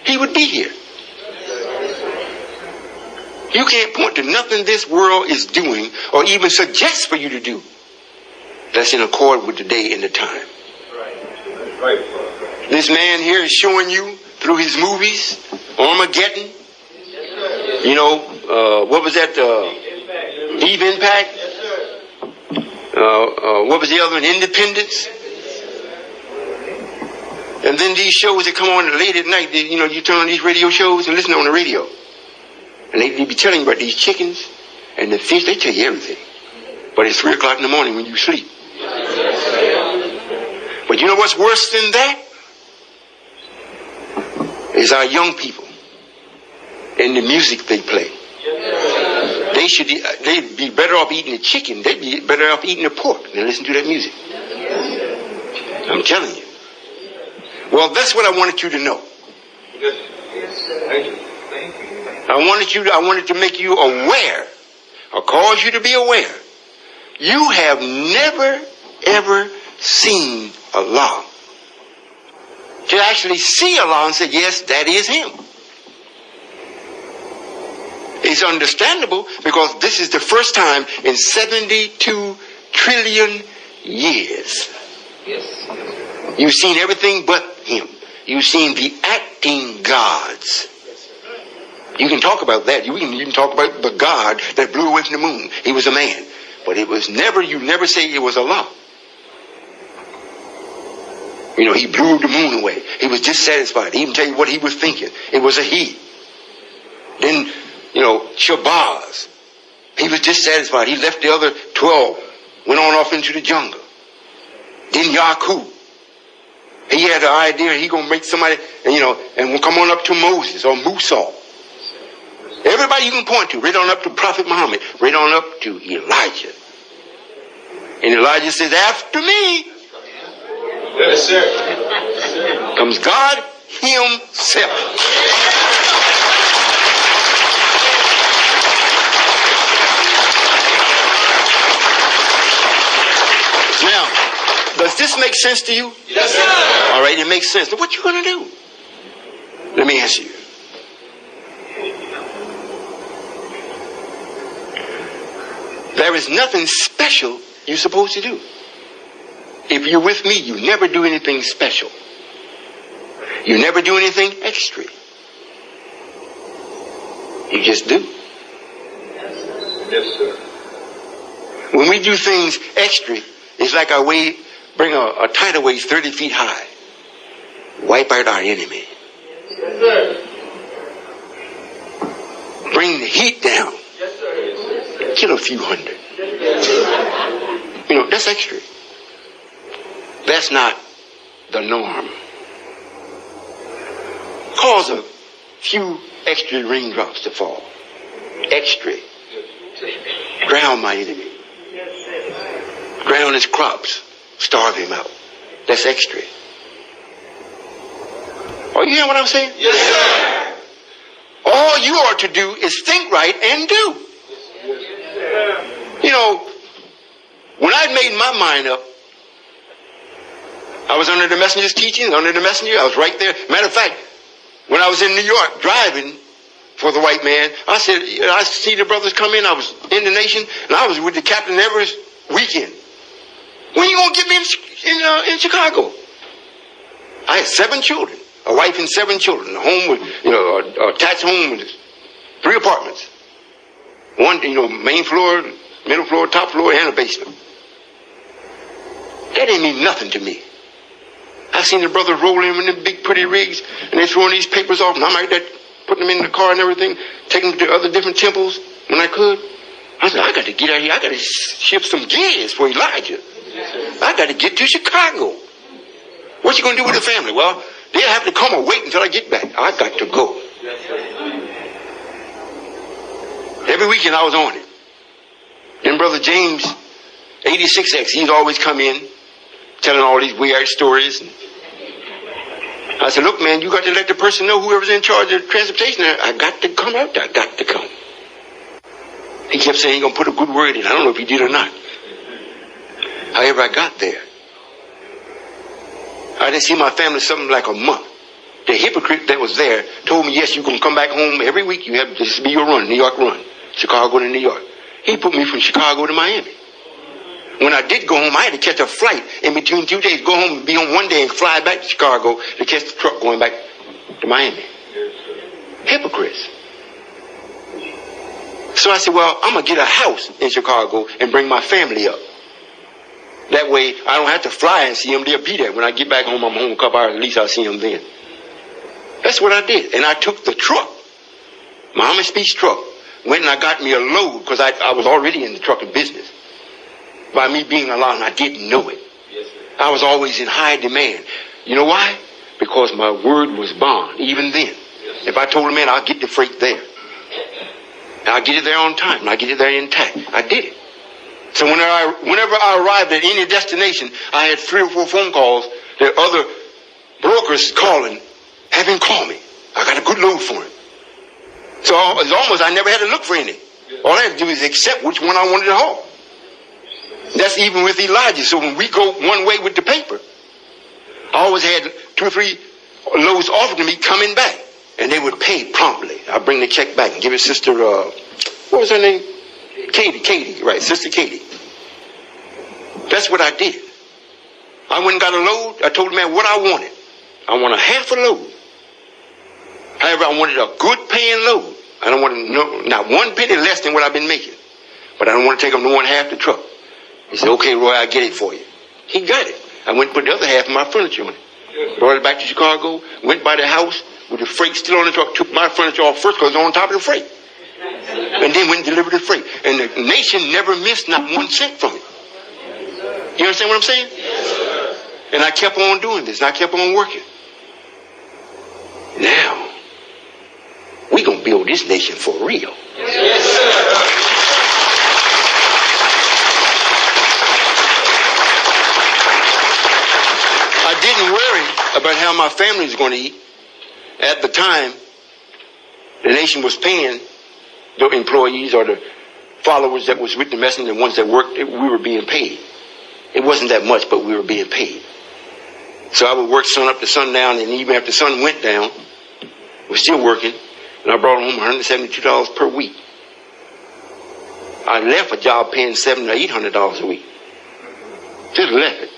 he would be here. You can't point to nothing this world is doing or even suggest for you to do that's in accord with the day and the time. Right. This man here is showing you through his movies, Armageddon, you know, what was that, Deep Impact, what was the other one, Independence? And then these shows that come on late at night, you know, you turn on these radio shows and listen on the radio. And they be telling you about these chickens and the fish. They tell you everything. But it's 3 o'clock in the morning when you sleep. But you know what's worse than that? Is our young people and the music they play. They'd be better off eating the chicken. They'd be better off eating the pork than listen to that music. I'm telling you. Well, that's what I wanted you to know. Thank you. I wanted to make you aware, or cause you to be aware. You have never, ever seen Allah. To actually see Allah and say, yes, that is Him. It's understandable because this is the first time in 72 trillion years. Yes. You've seen everything but Him. You've seen the acting gods. You can talk about that. You can talk about the God that blew away from the moon. He was a man. But it was never, you never say it was Allah. You know, He blew the moon away. He was dissatisfied. He didn't tell you what He was thinking. It was a He. Then, you know, Shabazz. He was dissatisfied. He left the other 12. Went on off into the jungle. Then Yaqub. He had the idea he gonna make somebody, and you know, and we'll come on up to Moses or Musa. Everybody you can point to, right on up to Prophet Muhammad, right on up to Elijah. And Elijah says, after me, Yes, sir. comes God Himself. Now, does this make sense to you? Yes, sir. All right, it makes sense. Now, what you gonna do? Let me ask you. There is nothing special you're supposed to do. If you're with me, you never do anything special. You never do anything extra. You just do. Yes, sir. When we do things extra, it's like our way, bring a tidal wave 30 feet high. Wipe out our enemy. Yes, sir. Bring the heat down. Yes, sir. Kill a few hundred. You know, that's extra. That's not the norm. Cause a few extra raindrops to fall. Extra. Drown my enemy. Drown his crops. Starve him out. That's extra. Are you hearing what I'm saying? Yes, sir. All you are to do is think right and do. You know, when I made my mind up, I was under the messenger's teaching, under the messenger. I was right there. Matter of fact, when I was in New York driving for the white man, I said, I see the brothers come in. I was in the nation, and I was with the Captain Everest weekend. When you gonna get me in Chicago? I had 7 children, a wife and 7 children, a home with, you know, a attached home with 3 apartments. One, you know, main floor, middle floor, top floor, and a basement. That didn't mean nothing to me. I seen the brothers roll in them big pretty rigs, and they throwing these papers off, and I'm like that, putting them in the car and everything, taking them to other different temples when I could. I said, I got to get out here. I got to shift some gears for Elijah. I got to get to Chicago. What you going to do with the family? Well, they'll have to come or wait until I get back. I got to go. Every weekend I was on it. Then Brother James, 86X, he's always come in, telling all these weird stories. I said, look, man, you got to let the person know, whoever's in charge of transportation there, I got to come out there. I got to come. He kept saying he's going to put a good word in. I don't know if he did or not. However, I got there. I didn't see my family something like a month. The hypocrite that was there told me, yes, you're going to come back home every week. You have this to be your run, New York run. Chicago to New York. He put me from Chicago to Miami. When I did go home, I had to catch a flight in between 2 days, go home and be on one day and fly back to Chicago to catch the truck going back to Miami. Hypocrites. So I said, well, I'm going to get a house in Chicago and bring my family up. That way, I don't have to fly and see them. They'll be there. When I get back home, I'm home a couple hours. At least I'll see them then. That's what I did. And I took the truck, Muhammad Speed's truck, went and I got me a load because I was already in the trucking business. By me being alone, I didn't know it. Yes, I was always in high demand. You know why? Because my word was bond, even then. Yes, if I told a man, I'll get the freight there. I'll get it there on time, and I'll get it there intact. I did it. So whenever I arrived at any destination, I had 3 or 4 phone calls that other brokers calling, have him call me. I got a good load for him. So it's almost I never had to look for any. All I had to do is accept which one I wanted to haul. That's even with Elijah. So when we go one way with the paper, I always had 2 or 3 loads offered to me coming back. And they would pay promptly. I'd bring the check back and give it Sister, what was her name? Katie, right, Sister Katie. That's what I did. I went and got a load. I told the man what I wanted. I want a half a load. However, I wanted a good paying load. I don't want not 1 penny less than what I've been making. But I don't want to take them to 1/2 the truck. He said, okay, Roy, I'll get it for you. He got it. I went and put the other half of my furniture on it. Brought it back to Chicago, went by the house with the freight still on the truck, took my furniture off first because it was on top of the freight. And then went and delivered the freight. And the nation never missed not 1 cent from it. You understand what I'm saying? And I kept on doing this, and I kept on working. Now, we're going to build this nation for real. I didn't worry about how my family was going to eat. At the time, the nation was paying the employees or the followers that was with the messenger, the ones that worked, we were being paid. It wasn't that much, but we were being paid. So I would work sun up to sundown, and even after the sun went down, we're still working, and I brought home $172 per week. I left a job paying $700 to $800 a week. Just left it.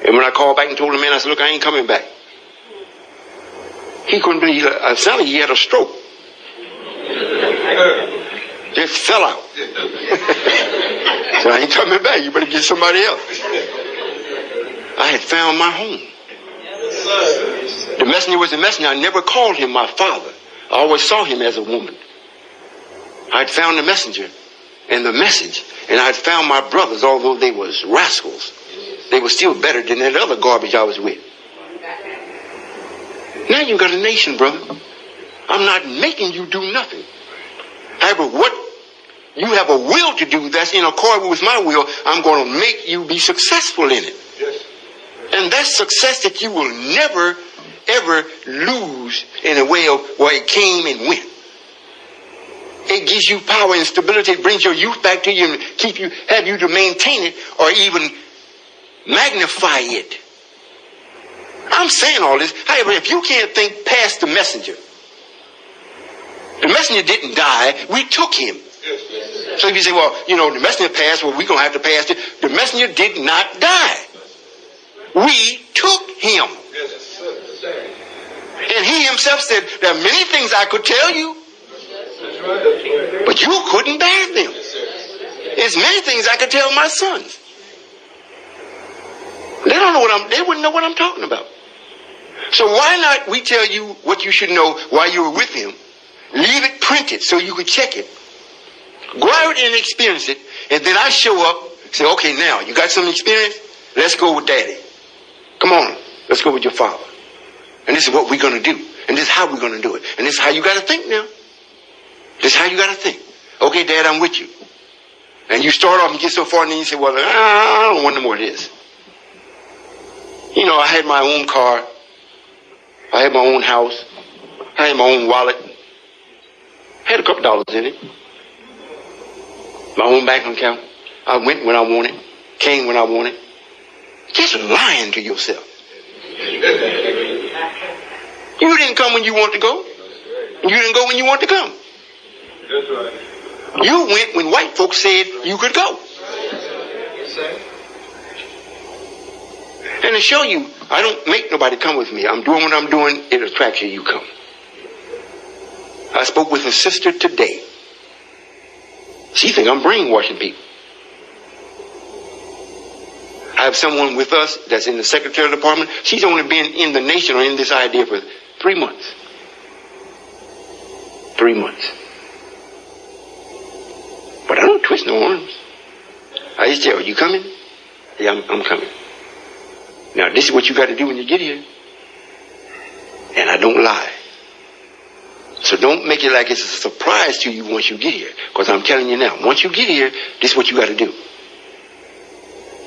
And when I called back and told the man, I said, look, I ain't coming back. He couldn't believe it. It sounded like he had a stroke. Just fell out. So I ain't coming back. You better get somebody else. I had found my home. The messenger was a messenger. I never called him my father. I always saw him as a woman. I had found the messenger and the message. And I had found my brothers, although they was rascals. They were still better than that other garbage I was with. Now you got a nation, brother. I'm not making you do nothing. However, what you have a will to do that's in accord with my will, I'm going to make you be successful in it. Yes. And that's success that you will never, ever lose in a way of where it came and went. It gives you power and stability. It brings your youth back to you and have you to maintain it or even magnify it. I'm saying all this. However, if you can't think past the messenger didn't die. We took him. So if you say, well, the messenger passed, well, we're going to have to pass it. The messenger did not die. We took him. And he himself said, there are many things I could tell you, but you couldn't bear them. There's many things I could tell my sons. They wouldn't know what I'm talking about. So why not we tell you what you should know while you were with him, leave it printed so you could check it, go out and experience it, and then I show up, say, okay, now, you got some experience? Let's go with daddy. Come on, let's go with your father. And this is what we're going to do. And this is how we're going to do it. And this is how you got to think now. This is how you got to think. Okay, Dad, I'm with you. And you start off and get so far, and then you say, well, I don't want no more of this. I had my own car. I had my own house. I had my own wallet. I had a couple dollars in it. My own bank account. I went when I wanted, came when I wanted. Just lying to yourself. You didn't come when you wanted to go. You didn't go when you wanted to come. That's right. You went when white folks said you could go. And to show you, I don't make nobody come with me. I'm doing what I'm doing. It attracts you, you come. I spoke with a sister today. She think I'm brainwashing people. I have someone with us that's in the secretarial department. She's only been in the nation or in this idea for 3 months. 3 months. But I don't twist no arms. I just tell her, you coming? Yeah, I'm coming. Now, this is what you got to do when you get here. And I don't lie. So don't make it like it's a surprise to you once you get here. Because I'm telling you now, once you get here, this is what you got to do.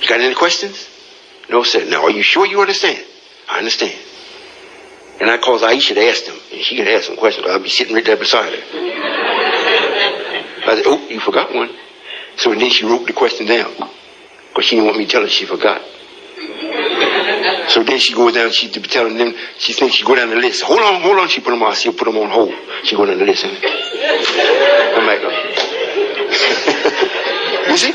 You got any questions? No, sir. Now, are you sure you understand? I understand. And I cause Aisha to ask them. And she can ask some questions. I'll be sitting right there beside her. I said, oh, you forgot one. So then she wrote the question down. Because she didn't want me to tell her she forgot. So then she goes down, she be telling them, she thinks she go down the list. Hold on, she put them on, she'll put them on hold. She go down the list and come back up. You see?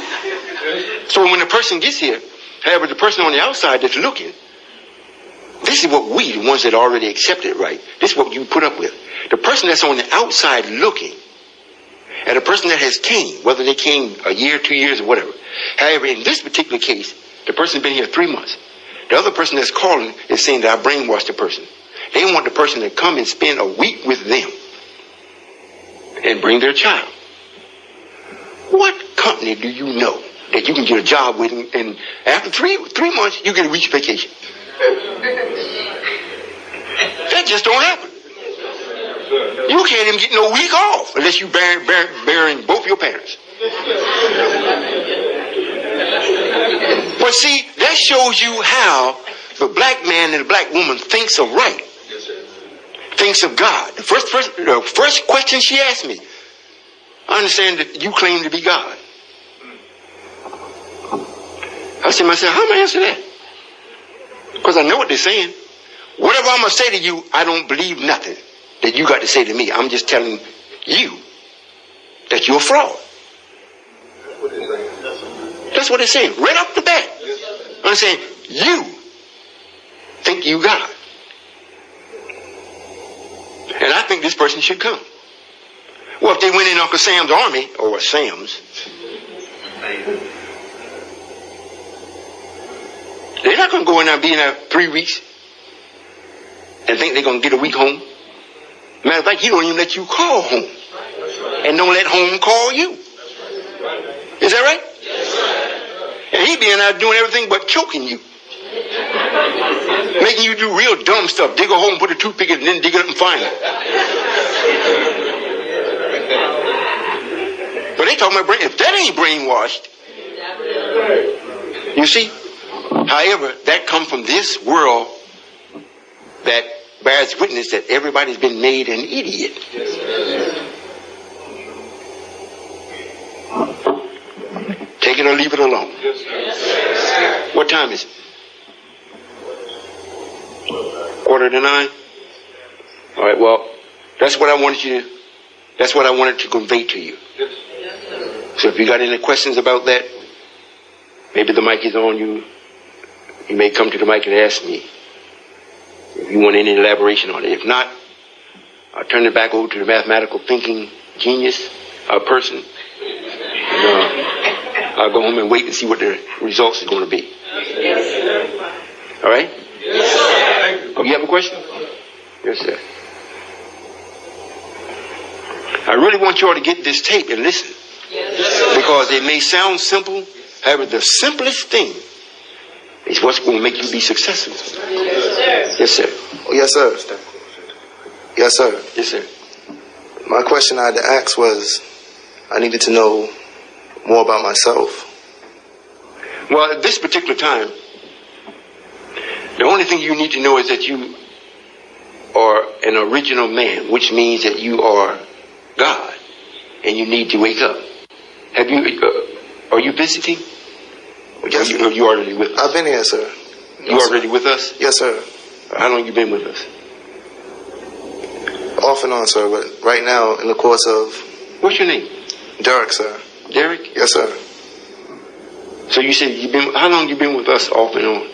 So when the person gets here, however, the person on the outside that's looking, this is what we, the ones that already accepted it right, this is what you put up with. The person that's on the outside looking, and the person that has came, whether they came a year, 2 years, or whatever. However, in this particular case, the person's been here 3 months. The other person that's calling is saying that I brainwashed the person. They want the person to come and spend a week with them and bring their child. What company do you know that you can get a job with and after three months you get a week's vacation? That just don't happen. You can't even get no week off unless you bearing both your parents. But see, that shows you how the black man and the black woman thinks of right. Thinks of God. The first question she asked me, I understand that you claim to be God. I said to myself, how am I answer that? Because I know what they're saying. Whatever I'm going to say to you, I don't believe nothing that you got to say to me. I'm just telling you that you're a fraud. That's what they're saying. Right off the bat. I'm saying, you think you God. And I think this person should come. Well, if they went in Uncle Sam's army, or Sam's, they're not going to go in there and be in there 3 weeks and think they're going to get a week home. Matter of fact, he don't even let you call home. And don't let home call you. Is that right? And he be in there doing everything but choking you. Making you do real dumb stuff. Dig a hole and put a toothpick in and then dig it up and find it. But they talking about brain. If that ain't brainwashed, you see? However, that comes from this world that bears witness that everybody's been made an idiot. Take it or leave it alone. What time is it? 8:45? All right, well, that's what I wanted to convey to you. So if you got any questions about that, maybe the mic is on you. You may come to the mic and ask me if you want any elaboration on it. If not, I'll turn it back over to the mathematical thinking genius, person. And, I'll go home and wait and see what the results is going to be. All right? Oh, you have a question? Yes, sir. I really want you all to get this tape and listen. Because it may sound simple, however, the simplest thing is what's going to make you be successful. Yes, sir. Oh, yes, sir. Yes, sir. Yes, sir. My question I had to ask was, I needed to know more about myself. Well, at this particular time, the only thing you need to know is that you are an original man, which means that you are God, and you need to wake up. Have you? Are you visiting? Yes, Are you already with us? I've been here, sir. You already with us? Yes, sir. How long you been with us? Off and on, sir, but right now, in the course of... What's your name? Derek, sir. Derek? Yes, sir. So you said how long you been with us off and on?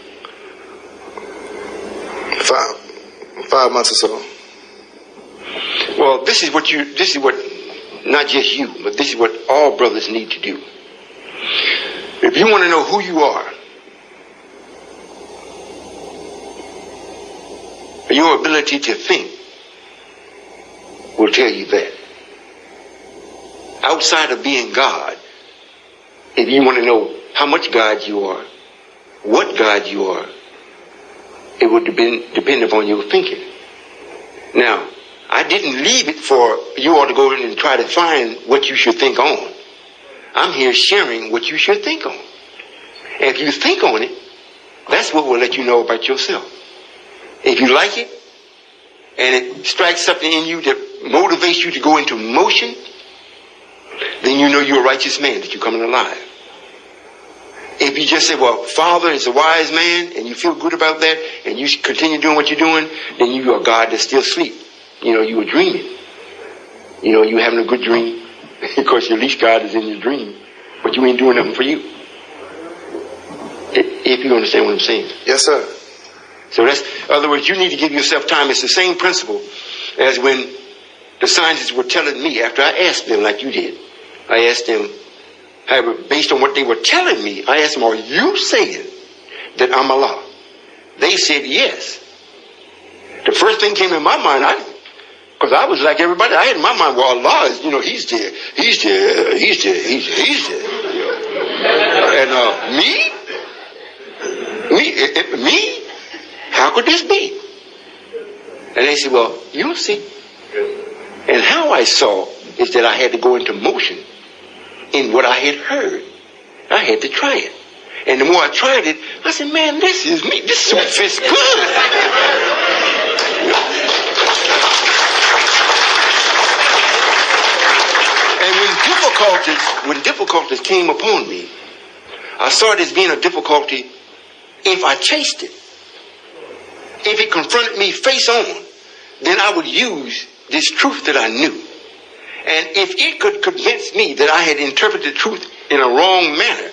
5 months or so. Well, this is what not just you, but this is what all brothers need to do. If you want to know who you are, your ability to think will tell you that. Outside of being God, if you want to know how much God you are, what God you are, it would depend upon your thinking. Now, I didn't leave it for you all to go in and try to find what you should think on. I'm here sharing what you should think on. And if you think on it, that's what will let you know about yourself. If you like it, and it strikes something in you that motivates you to go into motion, then you know you're a righteous man, that you're coming alive. If you just say, well, Father is a wise man, and you feel good about that, and you continue doing what you're doing, then you are God that's still asleep. You know, you were dreaming. You know, you're having a good dream, because at least God is in your dream, but you ain't doing nothing for you. If you understand what I'm saying. Yes, sir. So in other words, you need to give yourself time. It's the same principle as when the scientists were telling me, after I asked them like you did, I asked them, however, based on what they were telling me, I asked them, are you saying that I'm Allah? They said yes. The first thing came in my mind, because I was like everybody, I had in my mind, well, Allah is, you know, he's there. You know. And me? How could this be? And they said, well, you'll see. And how I saw is that I had to go into motion in what I had heard. I had to try it. And the more I tried it, I said, man, this is me. This suit fits good. And when difficulties came upon me, I saw it as being a difficulty if I chased it. If it confronted me face on, then I would use this truth that I knew. And if it could convince me that I had interpreted the truth in a wrong manner,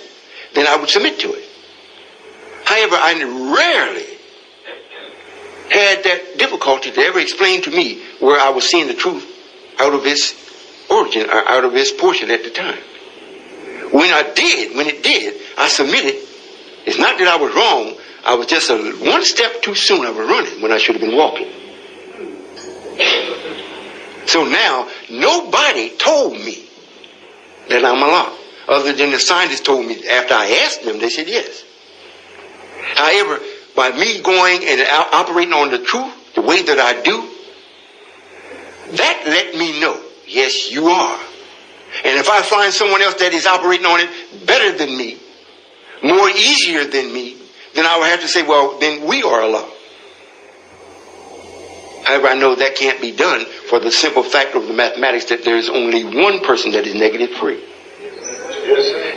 then I would submit to it. However, I rarely had that difficulty to ever explain to me where I was seeing the truth out of its origin, or out of its portion at the time. When it did, I submitted. It's not that I was wrong. I was just one step too soon. I was running when I should have been walking. So now, nobody told me that I'm Allah, other than the scientists told me. After I asked them, they said yes. However, by me going and operating on the truth the way that I do, that let me know, yes, you are. And if I find someone else that is operating on it better than me, more easier than me, then I would have to say, well, then we are Allah. However, I know that can't be done for the simple fact of the mathematics that there is only one person that is negative free.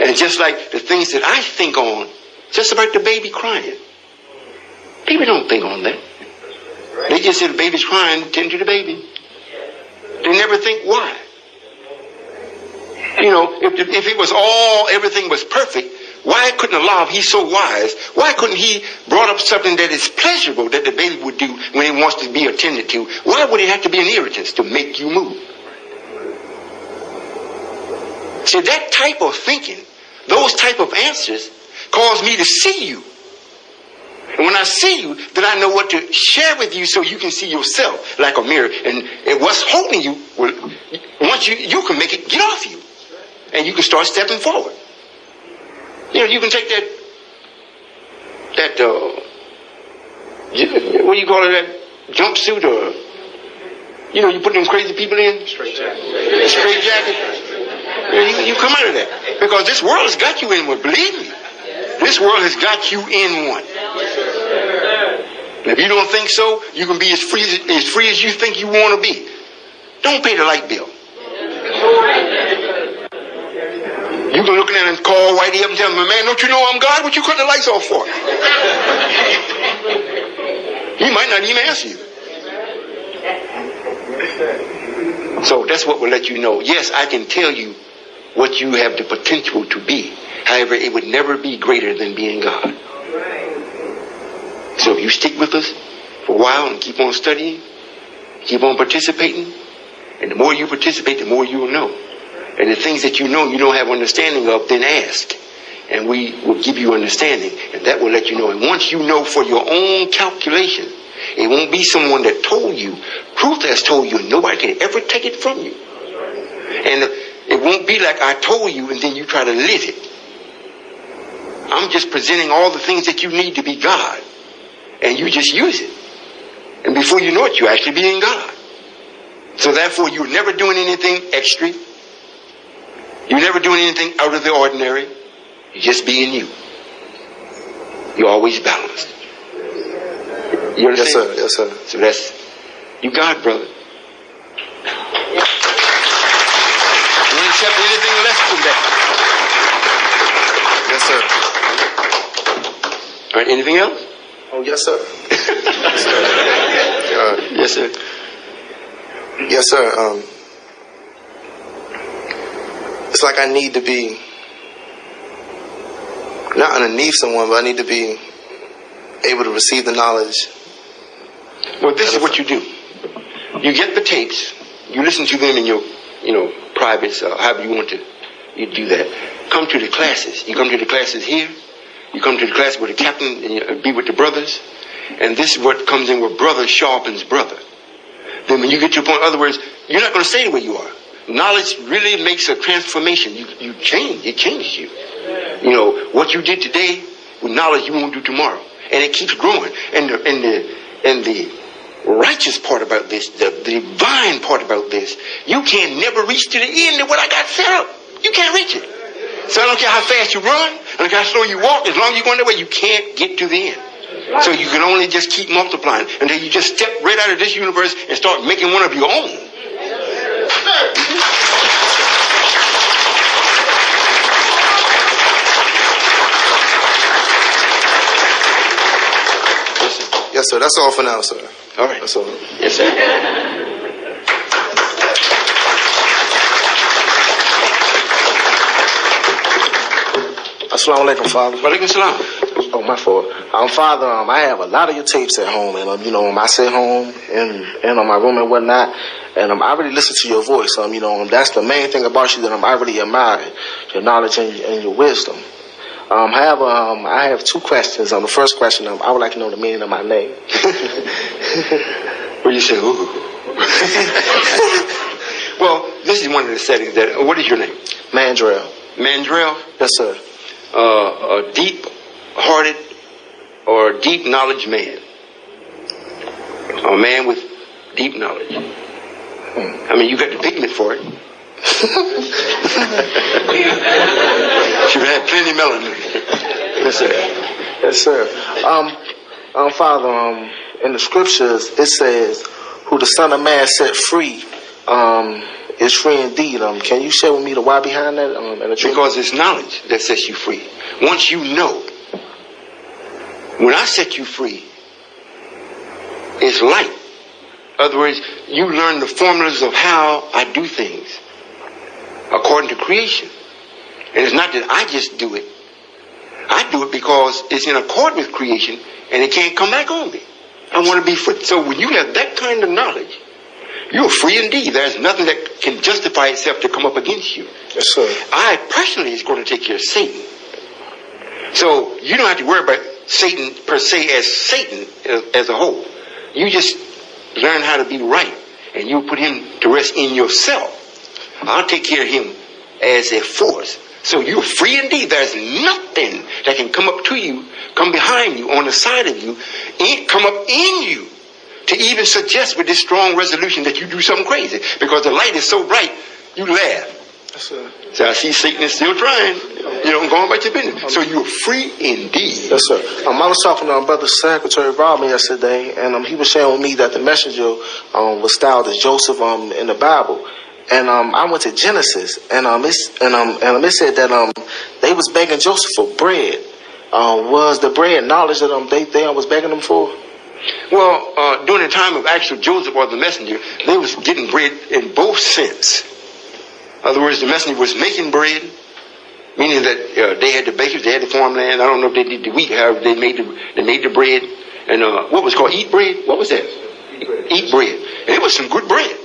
And just like the things that I think on, just about the baby crying. People don't think on that. They just say the baby's crying, tend to the baby. They never think why. You know, if it was everything was perfect, why couldn't Allah, if he's so wise, why couldn't he brought up something that is pleasurable that the baby would do when he wants to be attended to? Why would it have to be an irritance to make you move? See, that type of thinking, those type of answers cause me to see you. And when I see you, then I know what to share with you so you can see yourself like a mirror. And what's holding you, once you can make it get off you. And you can start stepping forward. You know, you can take that what do you call it, that jumpsuit, or, you know, you put them crazy people in? Straight jacket. You come out of that. Because this world has got you in one, believe me. This world has got you in one. And if you don't think so, you can be as free as you think you want to be. Don't pay the light bill. You can look at him and call Whitey up and tell him, man, don't you know I'm God? What you cut the lights off for? He might not even answer you. So that's what will let you know. Yes, I can tell you what you have the potential to be. However, it would never be greater than being God. So if you stick with us for a while and keep on studying, keep on participating, and the more you participate, the more you will know. And the things that you know you don't have understanding of, then ask. And we will give you understanding. And that will let you know. And once you know for your own calculation, it won't be someone that told you. Truth has told you, and nobody can ever take it from you. And it won't be like I told you and then you try to live it. I'm just presenting all the things that you need to be God. And you just use it. And before you know it, you're actually being God. So therefore, you're never doing anything extra. You're never doing anything out of the ordinary. You're just being you. You're always balanced. You understand? Yes, sir. Yes, sir. So that's, you God, brother. Don't accept anything less than that. Yes, sir. All right, anything else? Oh, yes, sir. Yes, sir. Yes, sir. It's like I need to be not underneath someone, but I need to be able to receive the knowledge. Well, this is what you do. You get the tapes. You listen to them in your, privates, however you want to. You do that. Come to the classes. You come to the classes here. You come to the class with the captain and you be with the brothers. And this is what comes in where brother sharpens brother. Then when you get to a point, in other words, you're not going to stay the way you are. Knowledge really makes a transformation. You change. It changes you. What you did today with knowledge you won't do tomorrow. And it keeps growing. And the righteous part about this, the divine part about this, you can never reach to the end of what I got set up. You can't reach it. So I don't care how fast you run, I don't care how slow you walk, as long as you're going that way, you can't get to the end. So you can only just keep multiplying until you just step right out of this universe and start making one of your own. Yes, sir. That's all for now, sir. All right. That's all. Yes, sir. Assalamu alaikum, Father. Walaikum salam. Oh, my fault. Father, I have a lot of your tapes at home, and I sit home and on my room and whatnot, and I really listen to your voice. That's the main thing about you that I really admire, your knowledge and your wisdom. However, I have two questions. The first question, I would like to know the meaning of my name. Well, you say, ooh. Well, this is one of the settings that. What is your name? Mandrell. Mandrell? Yes, sir. A deep-hearted or deep knowledge man. A man with deep knowledge. I mean, you got the pigment for it. Should have had plenty of melanin. Yes, sir. Yes, sir. Father, in the scriptures it says, "Who the Son of Man set free, is free indeed." Can you share with me the why behind that? Because it's knowledge that sets you free. Once you know, when I set you free, it's light. In other words, you learn the formulas of how I do things according to creation. And it's not that I just do it. I do it because it's in accord with creation and it can't come back on me. I want to be free. So when you have that kind of knowledge, you're free indeed. There's nothing that can justify itself to come up against you. Yes, sir. I personally is going to take care of Satan. So you don't have to worry about Satan per se as Satan as a whole. You just learn how to be right and you put him to rest in yourself. I'll take care of him as a force. So you're free indeed. There's nothing that can come up to you, come behind you, on the side of you, come up in you to even suggest with this strong resolution that you do something crazy. Because the light is so bright, you laugh. Yes, sir. So I see Satan is still trying. Going about your business. So you're free indeed. Yes, sir. I was talking to Brother Secretary Robin yesterday, and he was sharing with me that the messenger was styled as Joseph in the Bible. and I went to Genesis, and it said that they was begging Joseph for bread. Was the bread knowledge that they was begging them for? Well, during the time of actual Joseph or the messenger, they was getting bread in both sense. In other words, the messenger was making bread, meaning that they had the bakers, they had the farmland. I don't know if they did the wheat, however they made the bread. And what was called eat bread? What was that? Eat bread. And it was some good bread.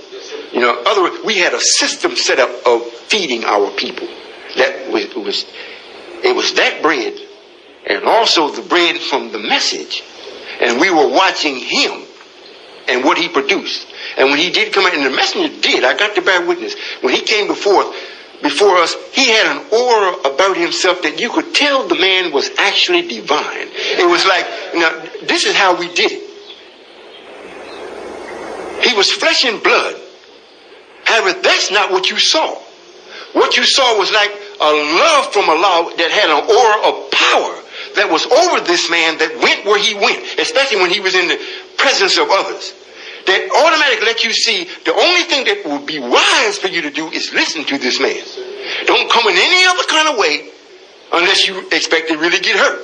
You know, in other words, we had a system set up of feeding our people. It was that bread, and also the bread from the message. And we were watching him and what he produced. And when he did come out, and the messenger did, I got to bear witness, when he came before us, he had an aura about himself that you could tell the man was actually divine. It was like, now, this is how we did it. He was flesh and blood. However, that's not what you saw. What you saw was like a love from Allah that had an aura of power that was over this man that went where he went, especially when he was in the presence of others. That automatically let you see the only thing that would be wise for you to do is listen to this man. Don't come in any other kind of way unless you expect to really get hurt.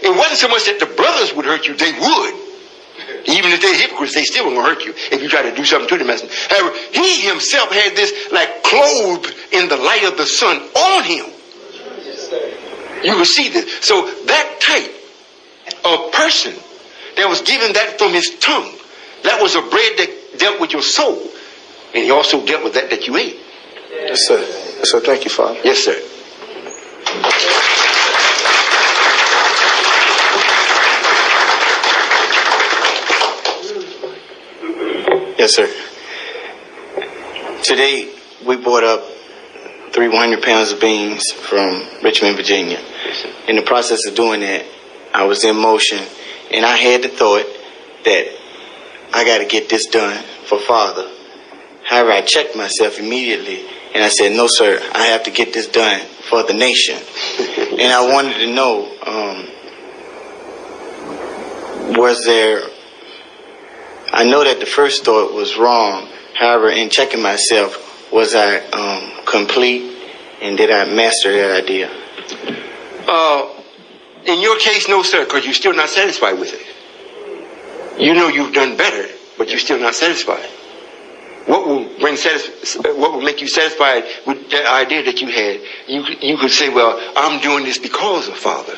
It wasn't so much that the brothers would hurt you, they would. Even if they're hypocrites, they still won't hurt you if you try to do something to the messenger. However, he himself had this like clothed in the light of the sun on him. You will see this. So that type of person that was given that from his tongue, that was a bread that dealt with your soul. And he also dealt with that you ate. Yes, sir. Yes, sir. Thank you, Father. Yes, sir. Yes, sir. Today, we brought up 300 pounds of beans from Richmond, Virginia. In the process of doing that, I was in motion, and I had the thought that I got to get this done for Father. However, I checked myself immediately, and I said, no, sir, I have to get this done for the nation. And I wanted to know, I know that the first thought was wrong. However, in checking myself, was I complete, and did I master that idea? In your case, no, sir, because you're still not satisfied with it. You know you've done better, but you're still not satisfied. What will make you satisfied with that idea that you had? You could say, well, I'm doing this because of Father.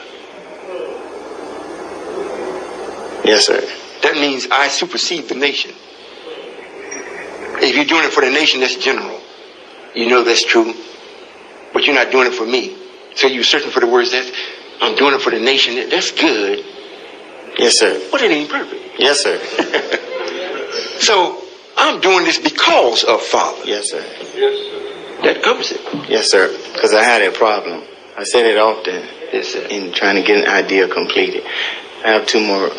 Yes, sir. That means I supersede the nation. If you're doing it for the nation, that's general. You know that's true. But you're not doing it for me. So you're searching for the words that I'm doing it for the nation. That's good. Yes, sir. But it ain't perfect. Yes, sir. So I'm doing this because of Father. Yes, sir. Yes, sir. That covers it. Yes, sir. Because I had that problem. I said it often. Yes, sir. In trying to get an idea completed. I have two more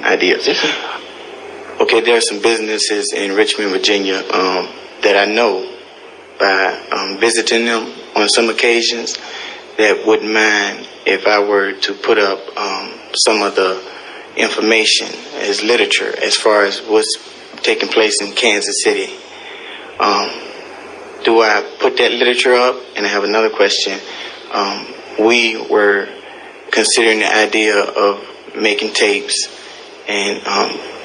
ideas. Yes, sir. Okay, there are some businesses in Richmond, Virginia that I know by visiting them on some occasions that wouldn't mind if I were to put up some of the information as literature as far as what's taking place in Kansas City. Do I put that literature up? And I have another question. We were considering the idea of making tapes and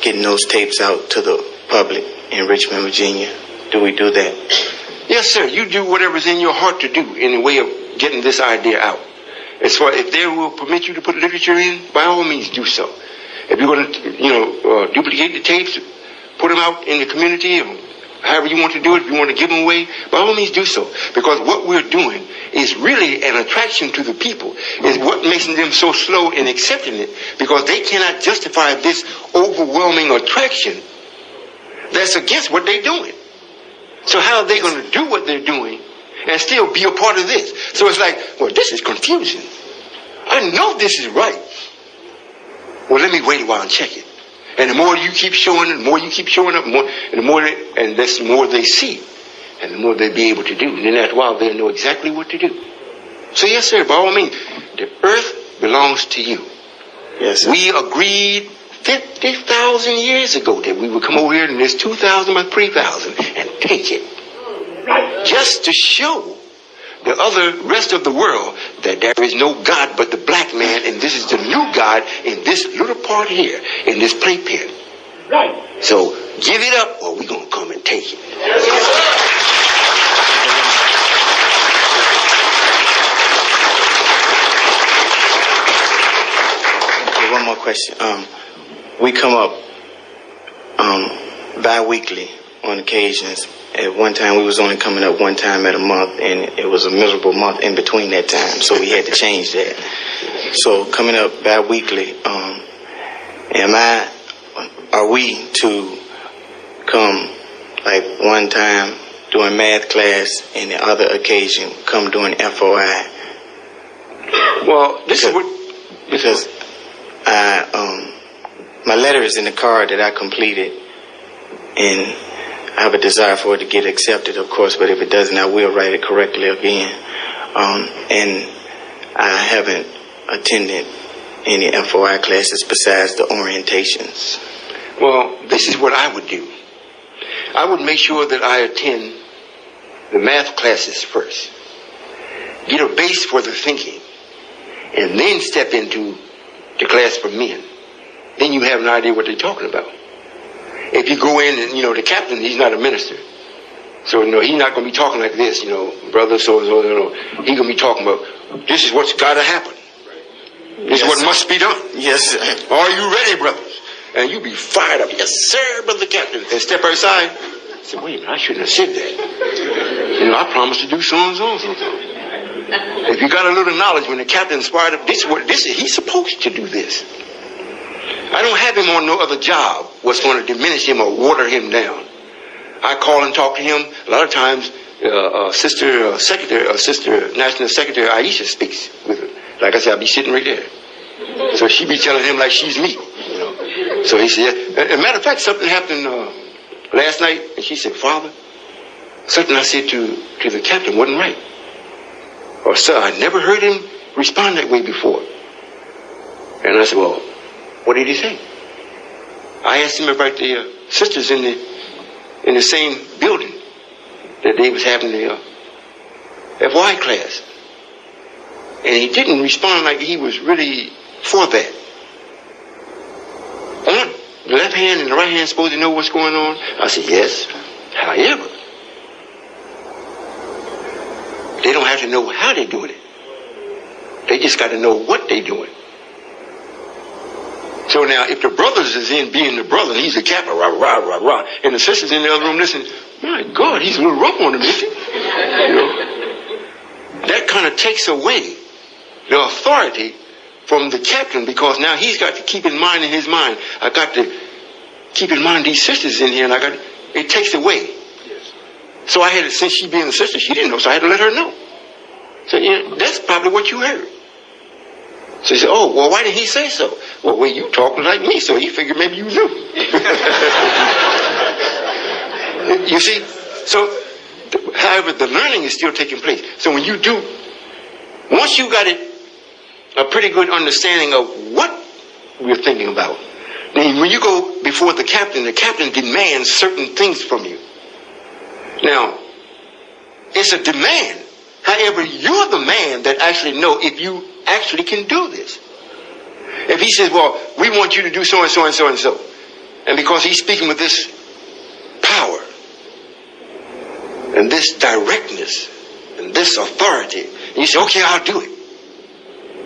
getting those tapes out to the public in Richmond, Virginia. Do we do that? Yes, sir. You do whatever's in your heart to do in the way of getting this idea out. As far if they will permit you to put literature in, by all means do so. If you're going to, duplicate the tapes, put them out in the community, or however you want to do it, if you want to give them away, by all means do so. Because what we're doing is really an attraction to the people. Is what makes them so slow in accepting it, because they cannot justify this overwhelming attraction that's against what they're doing. So how are they going to do what they're doing and still be a part of this? So it's like, well, this is confusing. I know this is right. Well, let me wait a while and check it. And the more you keep showing it, the more you keep showing up, and that's the more they see, and the more they'll be able to do. And then after a while, they'll know exactly what to do. So yes, sir, by all means, the earth belongs to you. Yes, sir. We agreed 50,000 years ago that we would come over here in this 2,000 by 3,000 and take it. just to show the other rest of the world that there is no God but the black man, and this is the new God in this little part here, in this playpen. Right. So give it up or we're going to come and take it. Okay, one more question. We come up bi-weekly on occasions. At one time, we was only coming up one time at a month, and it was a miserable month in between that time, so we had to change that. So coming up bi-weekly, are we to come like one time during math class and the other occasion come during FOI? Well, because my letter is in the card that I completed, and I have a desire for it to get accepted, of course, but if it doesn't, I will write it correctly again. And I haven't attended any FOI classes besides the orientations. Well, this is what I would do. I would make sure that I attend the math classes first. Get a base for the thinking. And then step into the class for men. Then you have an idea what they're talking about. If you go in and, the captain, he's not a minister. So, he's not going to be talking like this, brother, so. He's going to be talking about, this is what's got to happen. This is what must be done. Yes, sir. Are you ready, brothers? And you be fired up. Yes, sir, brother captain. And step outside. I said, wait a minute, I shouldn't have said that. I promised to do so and so and so. If you got a little knowledge, when the captain's fired up, he's supposed to do this. I don't have him on no other job what's going to diminish him or water him down. I call and talk to him. A lot of times, Sister National Secretary Aisha speaks with him. Like I said, I'll be sitting right there. So she be telling him like she's me. So he said, as a matter of fact, something happened last night, and she said, Father, something I said to the captain wasn't right. Or, sir, I never heard him respond that way before. And I said, well, what did he say? I asked him about the sisters in the same building that they was having the FY class. And he didn't respond like he was really for that. The left hand and the right hand supposed to know what's going on? I said, yes. However, they don't have to know how they're doing it. They just got to know what they're doing. So now, if the brothers is in being the brother, and he's a captain, rah, rah, rah, rah, and the sisters in the other room listening, my God, he's a little rough on him, isn't he? That kind of takes away the authority from the captain, because now he's got to keep in mind, I got to keep in mind these sisters in here, and it takes away. So I had to, since she being a sister, she didn't know, so I had to let her know. So that's probably what you heard. So he said, oh, well, why didn't he say so? Well, you talking like me, so he figured maybe you knew. You see? So, however, the learning is still taking place. So when you do, once you got a pretty good understanding of what we're thinking about, then when you go before the captain demands certain things from you. Now, it's a demand. However, you're the man that actually know if you actually can do this. If he says, well, we want you to do so and so and so and so, and because he's speaking with this power and this directness and this authority, and you say, okay, I'll do it.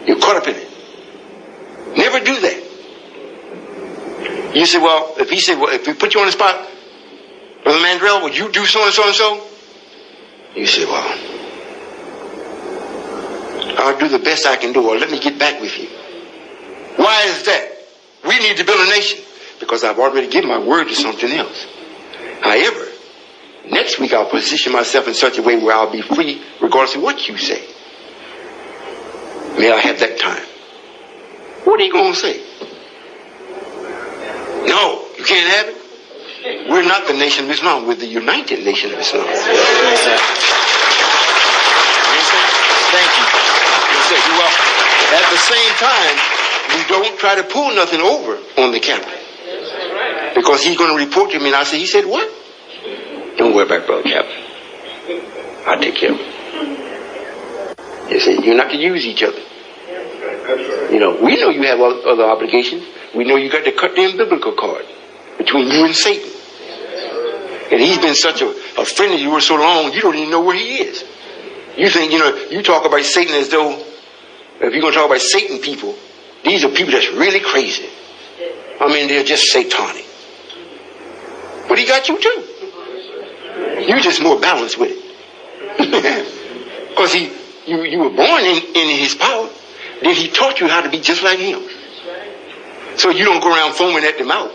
You're caught up in it. Never do that. You say, well, if he said, well, if we put you on the spot, Brother Mandrell, would you do so and so and so? You say, well, I'll do the best I can do, or let me get back with you. Why is that? We need to build a nation, because I've already given my word to something else. However, next week I'll position myself in such a way where I'll be free regardless of what you say. May I have that time? What are you going to say? No, you can't have it. We're not the Nation of Islam. We're the United Nation of Islam. Yes, sir. Thank you. Yes, sir. You're welcome. At the same time, we don't try to pull nothing over on the captain, because he's going to report to me, and I say, he said what? Don't worry about it, brother captain. God take care of them. You see, you're not to use each other. You know, we know you have other obligations. We know you got to cut the umbilical cord between you and Satan. And he's been such a friend of yours so long, you don't even know where he is. You think, you talk about Satan as though, if you're going to talk about Satan people, these are people that's really crazy. I mean, they're just satanic. But he got you too. You're just more balanced with it. Because you were born in his power. Then he taught you how to be just like him. So you don't go around foaming at the mouth,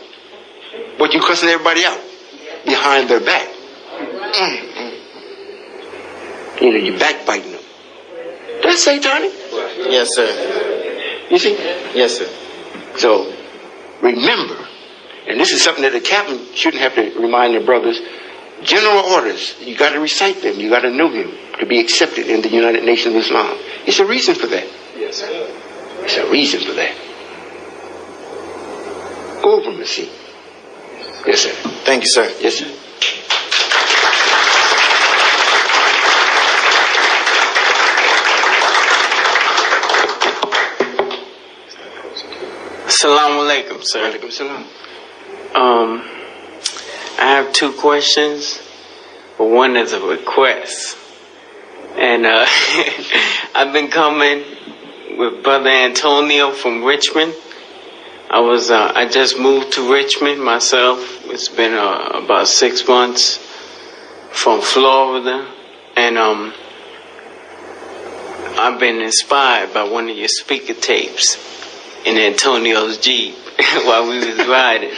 but you cussing everybody out behind their back. You're backbiting them. That's satanic. Yes, sir. You see? Yes, sir. So remember, and this is something that the captain shouldn't have to remind the brothers, general orders, you got to recite them, you got to know them to be accepted in the United Nations of Islam. It's a reason for that. Yes, sir. It's a reason for that. Go over them and see. Yes, sir. Thank you, sir. Yes, sir. Assalamu alaikum, sir. Alaikum salam. I have two questions, but one is a request. And I've been coming with Brother Antonio from Richmond. I just moved to Richmond myself. It's been about 6 months from Florida, and I've been inspired by one of your speaker tapes in Antonio's Jeep while we was riding.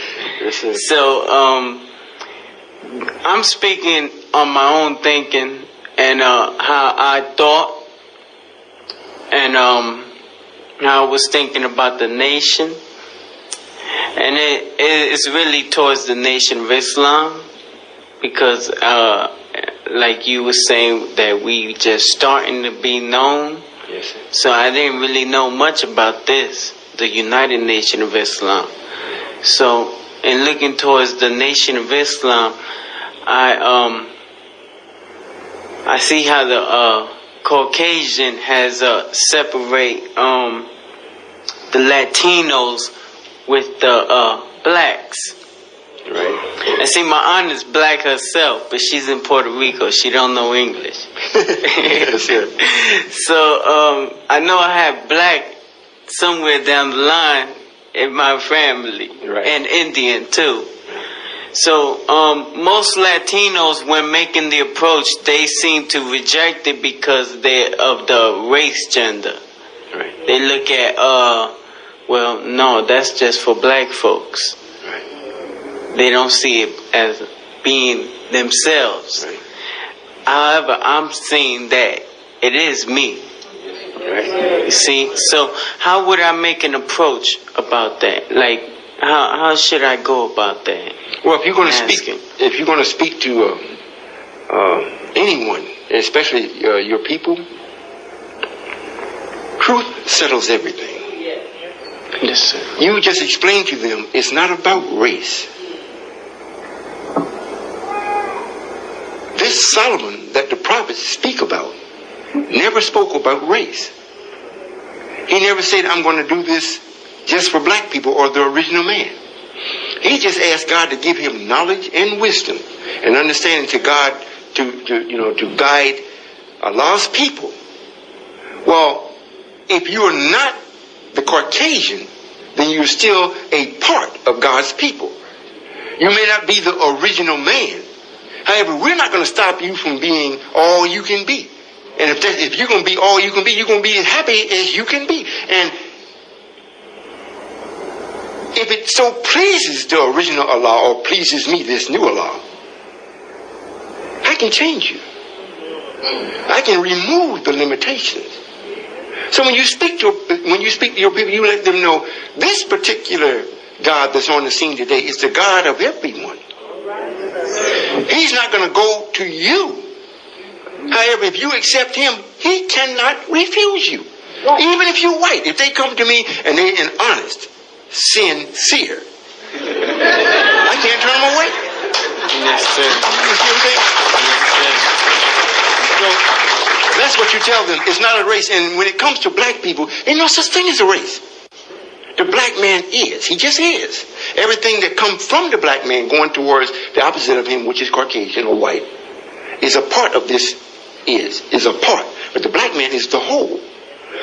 So I'm speaking on my own thinking and how I thought and how I was thinking about the nation. And it's really towards the Nation of Islam, because like you were saying that we just starting to be known. Yes, sir. So I didn't really know much about this, the United Nation of Islam. So in looking towards the Nation of Islam, I see how the Caucasian has separate the Latinos with the blacks. Right. And see, my aunt is black herself, but she's in Puerto Rico. She don't know English. Yes, sir. So I know I have black somewhere down the line in my family, Right. and Indian too. So most Latinos, when making the approach, they seem to reject it because they're of the race gender. Right. They look at, well, no, that's just for black folks. Right. They don't see it as being themselves. Right. However, I'm seeing that it is me. Right. You see? So how would I make an approach about that? Like, how should I go about that? Well, if you're going to Asking. speak to anyone, especially your people, truth settles everything. Yes, sir. You just explain to them it's not about race. This Solomon that the prophets speak about never spoke about race. He never said, I'm going to do this just for black people or the original man. He just asked God to give him knowledge and wisdom and understanding to God to guide a lost people. Well, if you are not the Caucasian, then you're still a part of God's people. You may not be the original man. However, we're not going to stop you from being all you can be. And if you're going to be all you can be, you're going to be as happy as you can be. And if it so pleases the original Allah or pleases me, this new Allah, I can change you. I can remove the limitations. So when you speak to your people, you let them know this particular God that's on the scene today is the God of everyone. He's not going to go to you. However, if you accept him, he cannot refuse you. Even if you're white, if they come to me and they're in honest, sincere, I can't turn them away. Yes, sir. You see what I'm saying? Yes, sir. So that's what you tell them. It's not a race. And when it comes to black people, ain't no such thing as a race. The black man is. He just is. Everything that comes from the black man going towards the opposite of him, which is Caucasian or white, is a part of this is a part. But the black man is the whole.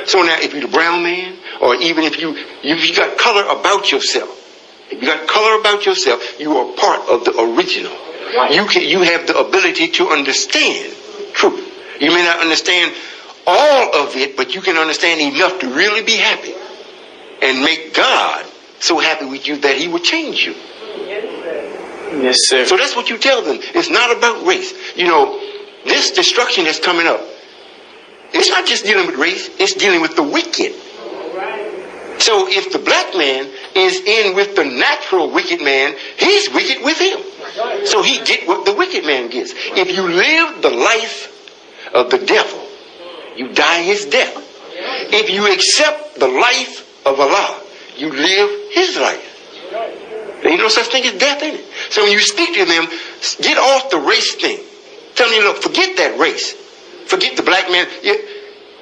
So now if you're the brown man, or even if you got color about yourself, if you got color about yourself, you are part of the original. You have the ability to understand truth. You may not understand all of it, but you can understand enough to really be happy and make God so happy with you that he will change you. Yes, sir. So that's what you tell them. It's not about race. You know, this destruction that's coming up, it's not just dealing with race, it's dealing with the wicked. So if the black man is in with the natural wicked man, he's wicked with him. So he get what the wicked man gets. If you live the life of the devil, you die his death. If you accept the life of Allah, you live his life. There ain't no such thing as death in it. So when you speak to them, get off the race thing. Tell them, look, forget that race. Forget the black man. You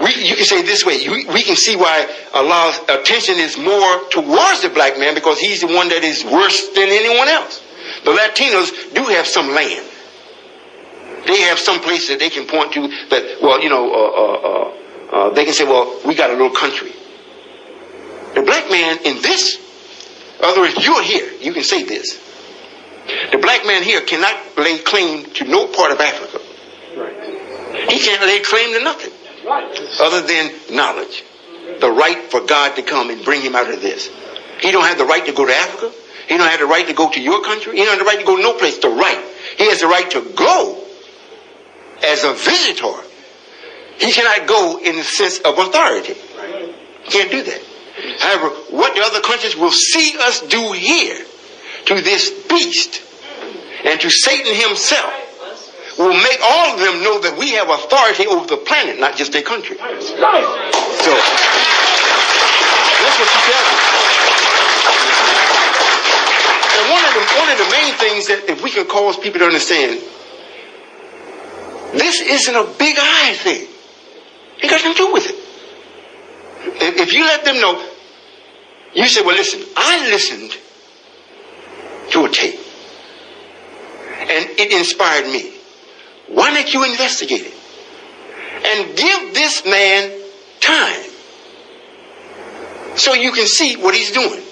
can say it this way. We can see why Allah's attention is more towards the black man because he's the one that is worse than anyone else. The Latinos do have some land. They have some place that they can point to that, well, they can say, well, we got a little country. The black man in this, in other words, you're here, you can say this. The black man here cannot lay claim to no part of Africa. He can't lay claim to nothing other than knowledge. The right for God to come and bring him out of this. He don't have the right to go to Africa. He don't have the right to go to your country. He don't have the right to go no place. The right. He has the right to go as a visitor. He cannot go in the sense of authority. He can't do that. However, what the other countries will see us do here to this beast and to Satan himself will make all of them know that we have authority over the planet, not just their country. So, that's what you tell them. And one of the main things that if we can cause people to understand, this isn't a big eye thing. It got nothing to do with it. If you let them know, you say, well, listen, I listened to a tape and it inspired me. Why don't you investigate it? And give this man time so you can see what he's doing.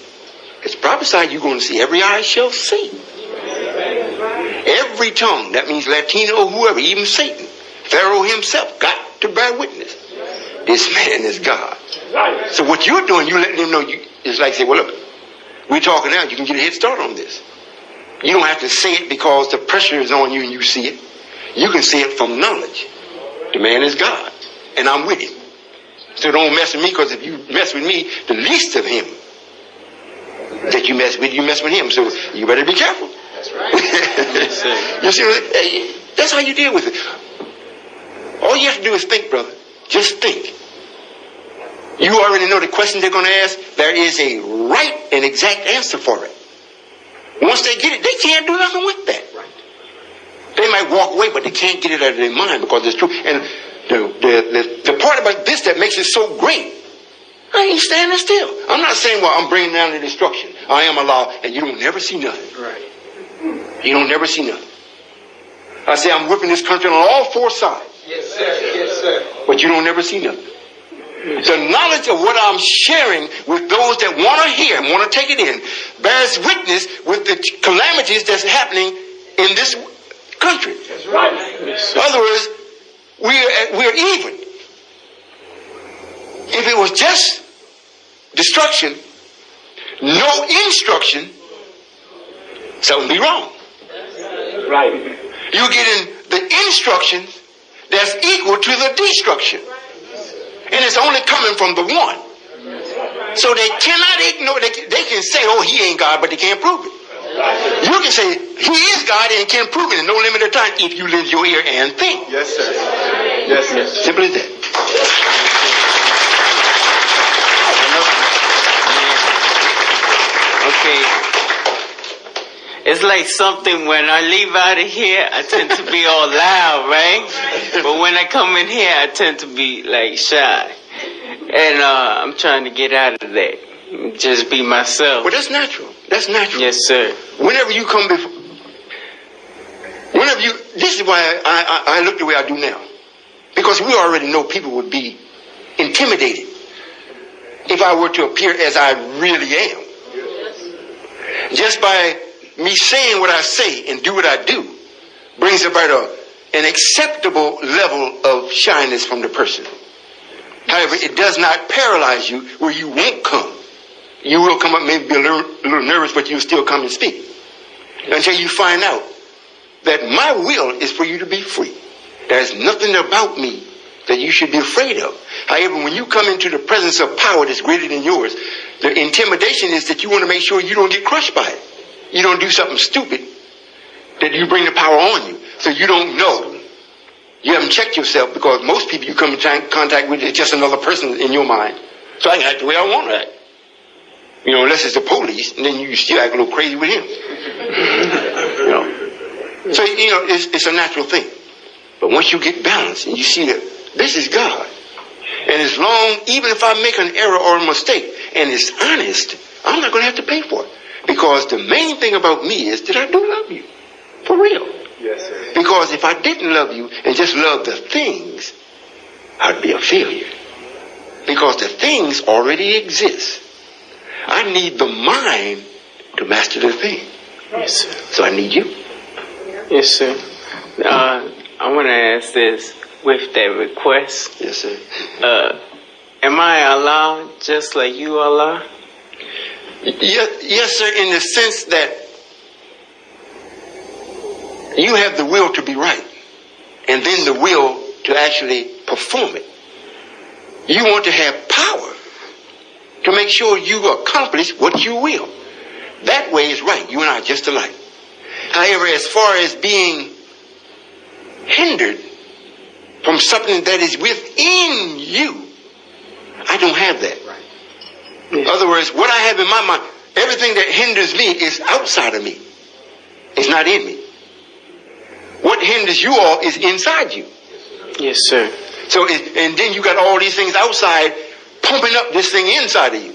It's prophesied you're going to see every eye shall see. Every tongue, that means Latino or whoever, even Satan, Pharaoh himself, got to bear witness. This man is God. So what you're doing, you letting them know, it's like say, well, look, we're talking now, you can get a head start on this. You don't have to say it because the pressure is on you and you see it. You can see it from knowledge. The man is God, and I'm with him. So don't mess with me, because if you mess with me, the least of him that you mess with him. So you better be careful. That's right. You see, that's how you deal with it. All you have to do is think, brother. Just think. You already know the question they're going to ask. There is a right and exact answer for it. Once they get it, they can't do nothing with that. They might walk away, but they can't get it out of their mind because it's true. And the part about this that makes it so great, I ain't standing still. I'm not saying, well, I'm bringing down the destruction. I am Allah, and you don't never see nothing. Right. You don't never see nothing. I say I'm whipping this country on all four sides. Yes, sir. Yes, sir. But you don't never see nothing. The knowledge of what I'm sharing with those that want to hear and want to take it in bears witness with the calamities that's happening in this country. That's right. In other words, we're even. If it was just destruction, no instruction, something be wrong. Right. You're getting the instruction that's equal to the destruction. And it's only coming from the one. So they cannot ignore, they can say, oh, he ain't God, but they can't prove it. You can say, he is God and can prove it in no limited time if you lend your ear and think. Yes, sir. Yes, sir. Simple as that. Okay. it's like something when I leave out of here, I tend to be all loud, right? But when I come in here, I tend to be like shy. And I'm trying to get out of that. Just be myself. But that's natural. That's natural. Yes, sir. Whenever you come before, this is why I look the way I do now. Because we already know people would be intimidated if I were to appear as I really am. Just by me saying what I say and do what I do brings about an acceptable level of shyness from the person. However, it does not paralyze you where you won't come. You will come up, maybe be a little nervous, but you'll still come and speak. Until you find out that my will is for you to be free. There's nothing about me that you should be afraid of. However, when you come into the presence of power that's greater than yours, the intimidation is that you want to make sure you don't get crushed by it. You don't do something stupid that you bring the power on you. So you don't know. You haven't checked yourself, because most people you come in contact with is just another person in your mind. So I can act the way I want to act. You know, unless it's the police, and then you still act a little crazy with him. You know. So, you know, it's a natural thing. But once you get balanced and you see that this is God, and as long, even if I make an error or a mistake, and it's honest, I'm not going to have to pay for it. Because the main thing about me is that I do love you. For real. Yes, sir. Because if I didn't love you and just love the things, I'd be a failure. Because the things already exist. I need the mind to master the thing. Yes, sir. So I need you. Yes, sir. I want to ask this with that request. Yes, sir. Am I Allah just like you, Allah? Yes, sir, in the sense that you have the will to be right, and then the will to actually perform it. You want to have power to make sure you accomplish what you will. That way is right. You and I are just alike. However, as far as being hindered from something that is within you, I don't have that. In other words, what I have in my mind, everything that hinders me is outside of me. It's not in me. What hinders you all is inside you. Yes, sir. So, and then you got all these things outside pumping up this thing inside of you.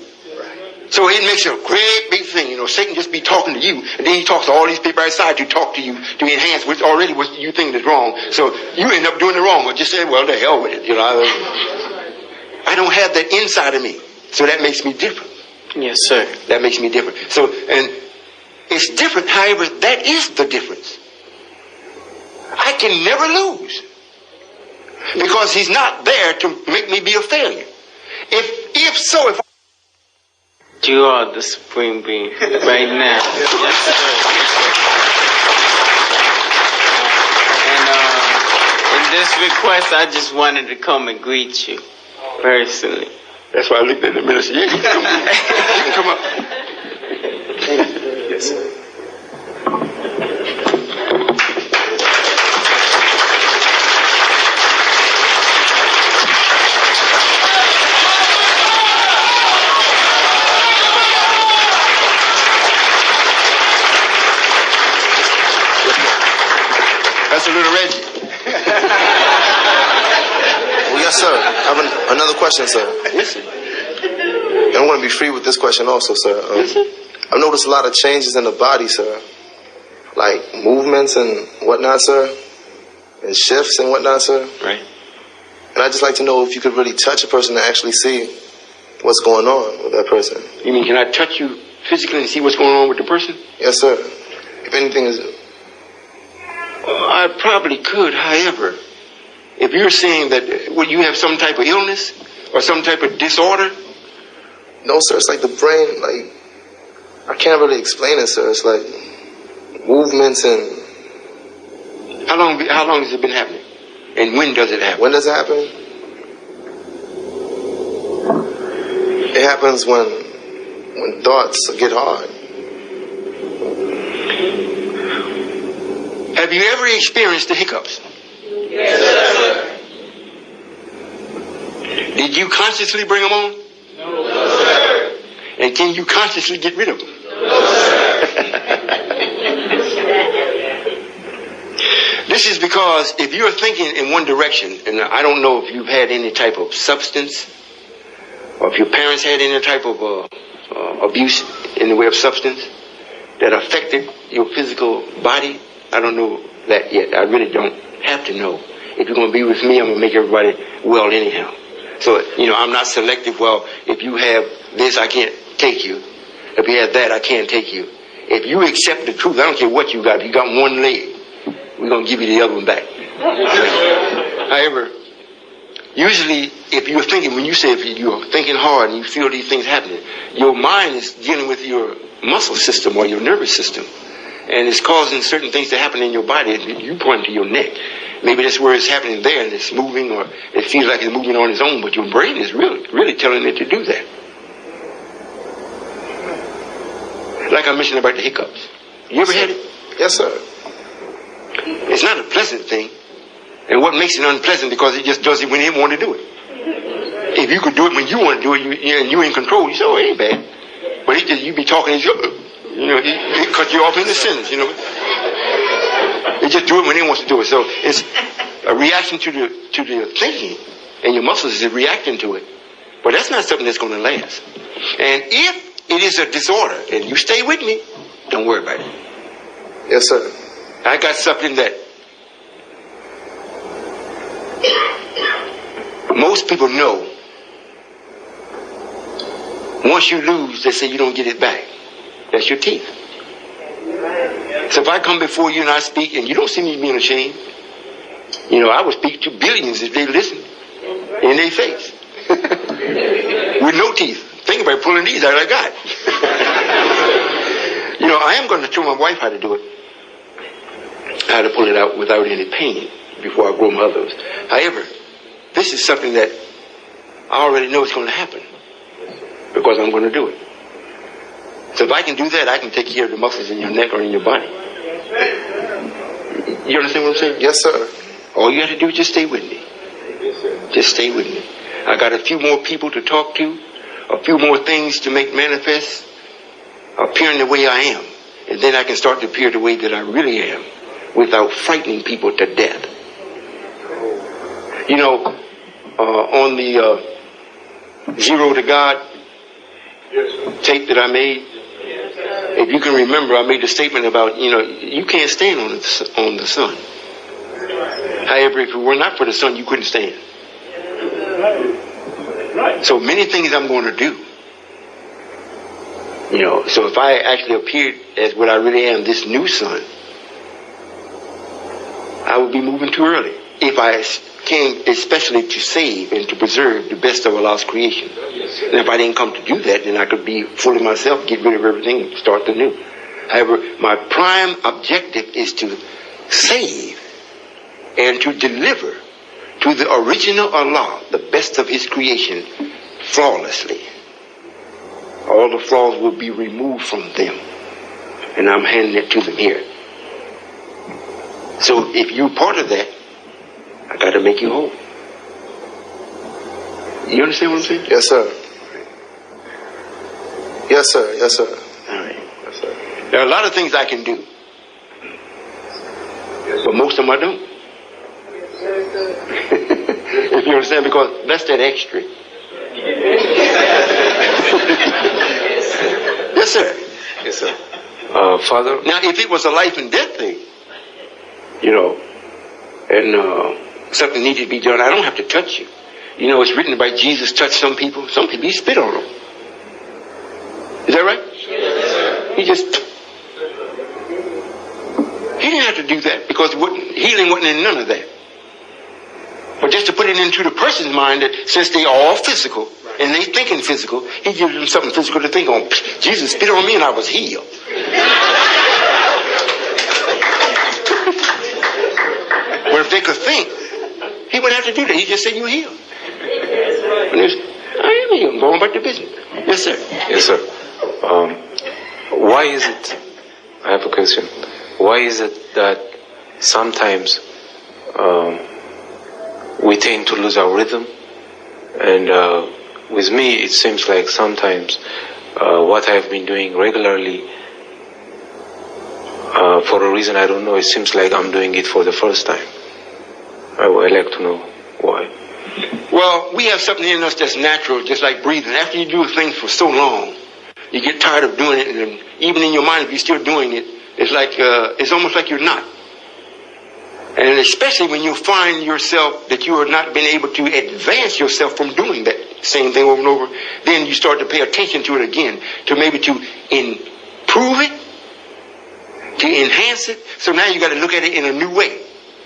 So it makes it a great big thing. You know, Satan just be talking to you, and then he talks to all these people outside to talk to you, to enhance what already what you think is wrong. So you end up doing it wrong, or just say, well, the hell with it. You know, I don't have that inside of me. So that makes me different. Yes, sir. That makes me different. So, and it's different. However, that is the difference. I can never lose. Because he's not there to make me be a failure. If you are the supreme being right now. Yes, sir. And in this request, I just wanted to come and greet you personally. That's why I looked at the minister. Yeah, you can come up. Yes, sir. That's a little Reggie. Well, yes, sir. I have another question, sir. Yes, sir. And I want to be free with this question also, sir. Yes, sir. I've noticed a lot of changes in the body, sir. Like movements and whatnot, sir. And shifts and whatnot, sir. Right. And I'd just like to know if you could really touch a person to actually see what's going on with that person. You mean, can I touch you physically and see what's going on with the person? Yes, sir. If anything is... I probably could. However, if you're saying that you have some type of illness or some type of disorder. No, sir. It's like the brain, like, I can't really explain it, sir. It's like movements and... How long has it been happening? And when does it happen? When does it happen? It happens when thoughts get hard. Have you ever experienced the hiccups? Yes, sir. Did you consciously bring them on? No, sir. And can you consciously get rid of them? No, sir. This is because if you're thinking in one direction, and I don't know if you've had any type of substance, or if your parents had any type of abuse in the way of substance that affected your physical body, I don't know that yet. I really don't have to know. If you're going to be with me, I'm going to make everybody well anyhow. So, I'm not selective. Well, if you have this, I can't take you. If you have that, I can't take you. If you accept the truth, I don't care what you got. If you got one leg, we're going to give you the other one back. However, usually if you're thinking, when you say if you're thinking hard and you feel these things happening, your mind is dealing with your muscle system or your nervous system. And it's causing certain things to happen in your body. You point to your neck. Maybe that's where it's happening there and it's moving, or it feels like it's moving on its own, but your brain is really telling it to do that. Like I mentioned about the hiccups. You ever had it? Yes, sir. It's not a pleasant thing. And what makes it unpleasant, because it just does it when it want to do it. If you could do it when you want to do it, and you're in control, you say, oh, it ain't bad. But you be talking, it cut you off in the sentence, They just do it when they want to do it. So it's a reaction to the thinking, and your muscles is reacting to it. But that's not something that's going to last. And if it is a disorder, and you stay with me, don't worry about it. Yes, sir. I got something that most people know. Once you lose, they say you don't get it back. That's your teeth. So if I come before you and I speak, and you don't see me being ashamed, I would speak to billions if they listen in their face. With no teeth. Think about pulling these out I got. I am going to show my wife how to do it. How to pull it out without any pain before I grow my others. However, this is something that I already know is going to happen because I'm going to do it. So if I can do that, I can take care of the muscles in your neck or in your body. You understand what I'm saying? Yes, sir. All you have to do is just stay with me. Just stay with me. I got a few more people to talk to, a few more things to make manifest, appearing the way I am. And then I can start to appear the way that I really am without frightening people to death. On the Zero to God tape that I made, if you can remember, I made a statement about, you can't stand on the sun. However, if it were not for the sun, you couldn't stand. So many things I'm going to do. So if I actually appeared as what I really am, this new sun, I would be moving too early. If I came especially to save and to preserve the best of Allah's creation. And if I didn't come to do that, then I could be fully myself, get rid of everything, and start anew. However, my prime objective is to save and to deliver to the original Allah, the best of his creation, flawlessly. All the flaws will be removed from them. And I'm handing it to them here. So if you're part of that, I got to make you whole. You understand what I'm saying? Yes, sir. Yes, sir. Yes, sir. All right. Yes, sir. There are a lot of things I can do. But most of them I don't. If you understand, because that's that extra. Yes, sir. Yes, sir. Father? Now, if it was a life and death thing, and something needed to be done, I don't have to touch you. It's written about Jesus touched some people. Some people, he spit on them. Is that right? Yes, sir. He didn't have to do that because healing wasn't in none of that. But just to put it into the person's mind that since they are all physical and they thinking physical, he gives them something physical to think on. Jesus spit on me and I was healed. But if they could think, he wouldn't have to do that. He just said, you're healed. And I am healed. I'm going back to business. Yes, sir. Yes, sir. Why is it, I have a question. Why is it that sometimes we tend to lose our rhythm? And with me, it seems like sometimes what I've been doing regularly for a reason I don't know, it seems like I'm doing it for the first time. I would like to know why. Well, we have something in us that's natural, just like breathing. After you do things for so long, you get tired of doing it, and even in your mind, if you're still doing it, it's like it's almost like you're not. And especially when you find yourself that you are not being able to advance yourself from doing that same thing over and over, then you start to pay attention to it again, to maybe to improve it, to enhance it. So now you got to look at it in a new way.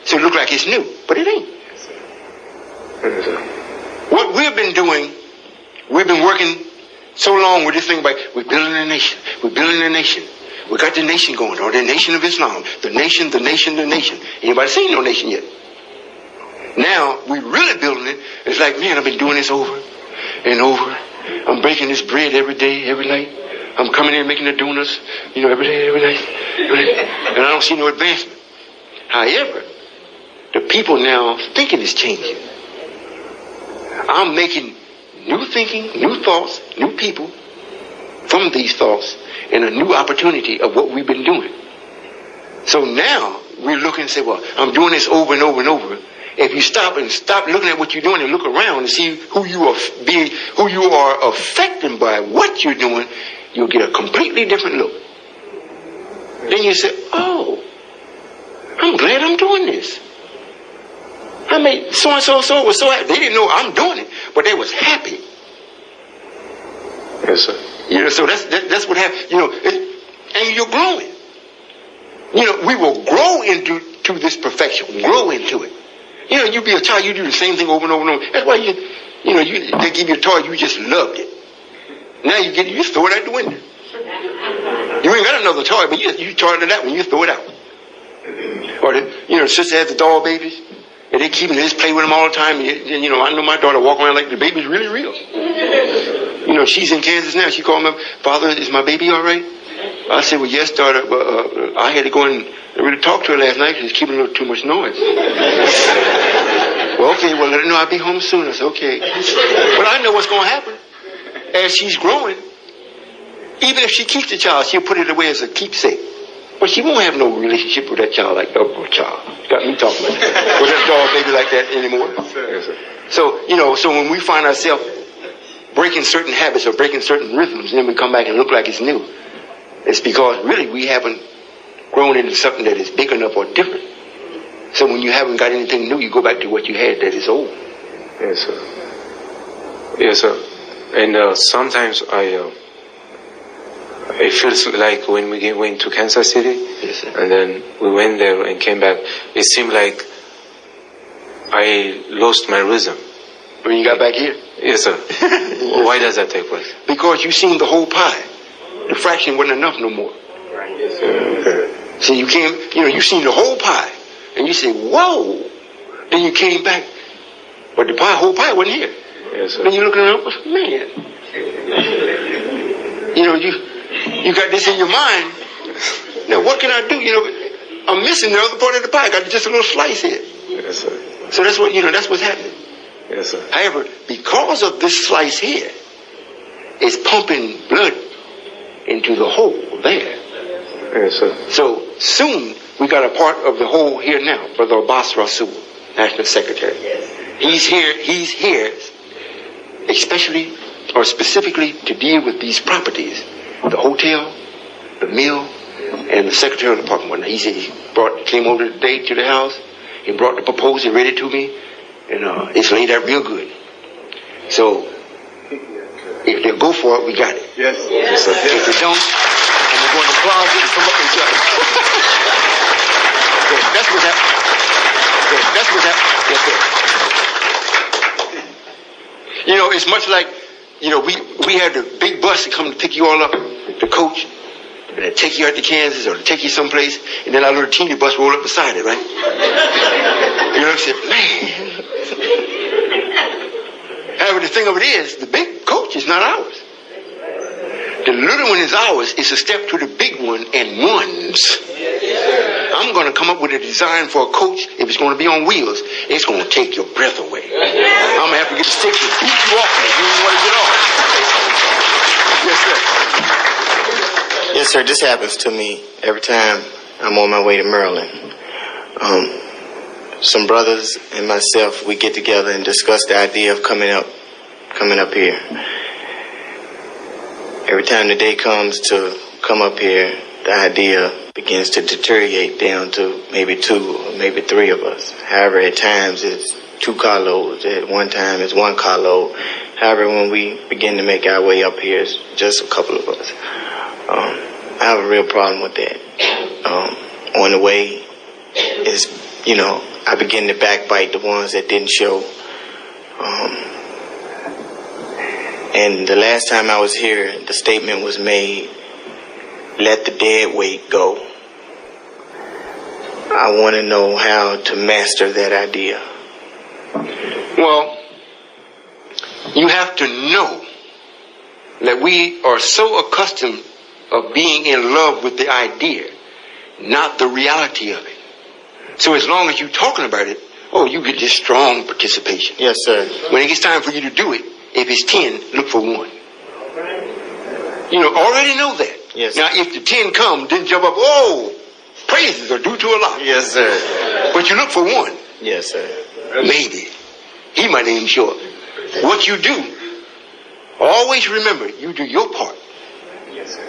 So it look like it's new, but it ain't. What we've been doing, we've been working so long with this thing about we're building a nation, we're building a nation. We got the nation going, or the nation of Islam, the nation, the nation, the nation. Anybody seen no nation yet? Now we're really building it. It's like, man, I've been doing this over and over. I'm breaking this bread every day, every night. I'm coming in making the donuts, every day, every night. And I don't see no advancement. However, the people now thinking is changing. I'm making new thinking, new thoughts, new people from these thoughts, and a new opportunity of what we've been doing. So now we're looking and say, well, I'm doing this over and over and over. If you stop looking at what you're doing and look around and see who you are affected by what you're doing, you'll get a completely different look. Then you say, oh, I'm glad I'm doing this. I made so-and-so was so happy. They didn't know I'm doing it, but they was happy. Yes, sir. So that's what happened. And you're growing. We will grow into this perfection. Grow into it. You be a child, you do the same thing over and over and over. That's why they give you a toy, you just loved it. Now you throw it out the window. You ain't got another toy, but you toy to that one, you throw it out. Or the sister has the doll babies, and they keep them, they just play with them all the time. And, I know my daughter walk around like the baby's really real. She's in Kansas now. She called me, Father, is my baby all right? I said, well, yes, daughter. I had to go and really talk to her last night because she's keeping a little too much noise. Well, okay, well, let her know I'll be home soon. I said, okay. But I know what's going to happen. As she's growing, even if she keeps the child, she'll put it away as a keepsake. But she won't have no relationship with that child like that. Oh, child. Got me talking about that. With that dog baby like that anymore. So when we find ourselves breaking certain habits or breaking certain rhythms, and then we come back and look like it's new, it's because really we haven't grown into something that is big enough or different. So when you haven't got anything new, you go back to what you had that is old. Yes, sir. Yes, sir. And sometimes it feels like when we went to Kansas City, yes, and then we went there and came back, it seemed like I lost my rhythm. When you got back here? Yes, sir. Why does that take place? Because you seen the whole pie. The fraction wasn't enough no more. So you came, you seen the whole pie, and you say, whoa. Then you came back, but the whole pie wasn't here. Yes, sir. Then you're looking around, man. You got this in your mind. Now what can I do? I'm missing the other part of the pie. I got just a little slice here. Yes, sir. So that's what that's what's happening. Yes, sir. However, because of this slice here, it's pumping blood into the hole there. Yes, sir. So soon we got a part of the hole here now. Brother Abbas Rasul, National Secretary. He's here especially or specifically to deal with these properties. The hotel, the mill, and the Secretary of the Department. He said he came over today to the house. He brought the proposal, read it to me, and it's laid out real good. So if they go for it, we got it. Yes. Yes, sir. If they don't, I'm gonna go in the closet and come up and shut it. That's what's happening. That's what's happening. Yes, sir. It's much like, we had the big bus to come to pick you all up, the coach, and take you out to Kansas or take you someplace, and then our little teeny bus roll up beside it, right? I said, man. However, the thing of it is, the big coach is not ours. The little one is ours. It's a step to the big one and ones. I'm going to come up with a design for a coach. If it's going to be on wheels, it's going to take your breath away. I'm going to have to get a stick and beat you off it. You don't want to get off. Yes, sir. Yes, sir. This happens to me every time I'm on my way to Maryland. Some brothers and myself, we get together and discuss the idea of coming up here. Every time the day comes to come up here, the idea begins to deteriorate down to maybe 2 or maybe 3 of us. However, at times it's 2 carloads. At one time it's 1 carload. However, when we begin to make our way up here, it's just a couple of us. I have a real problem with that. On the way, I begin to backbite the ones that didn't show. And the last time I was here, the statement was made, let the dead weight go. I want to know how to master that idea. Well, you have to know that we are so accustomed of being in love with the idea, not the reality of it. So as long as you're talking about it, you get this strong participation. Yes, sir. When it gets time for you to do it, if it's 10, look for 1. Already know that. Yes. Now, if the 10 come, then jump up, praises are due to Allah. Yes, sir. But you look for 1. Yes, sir. Maybe. He might even show up. What you do, always remember, you do your part. Yes, sir.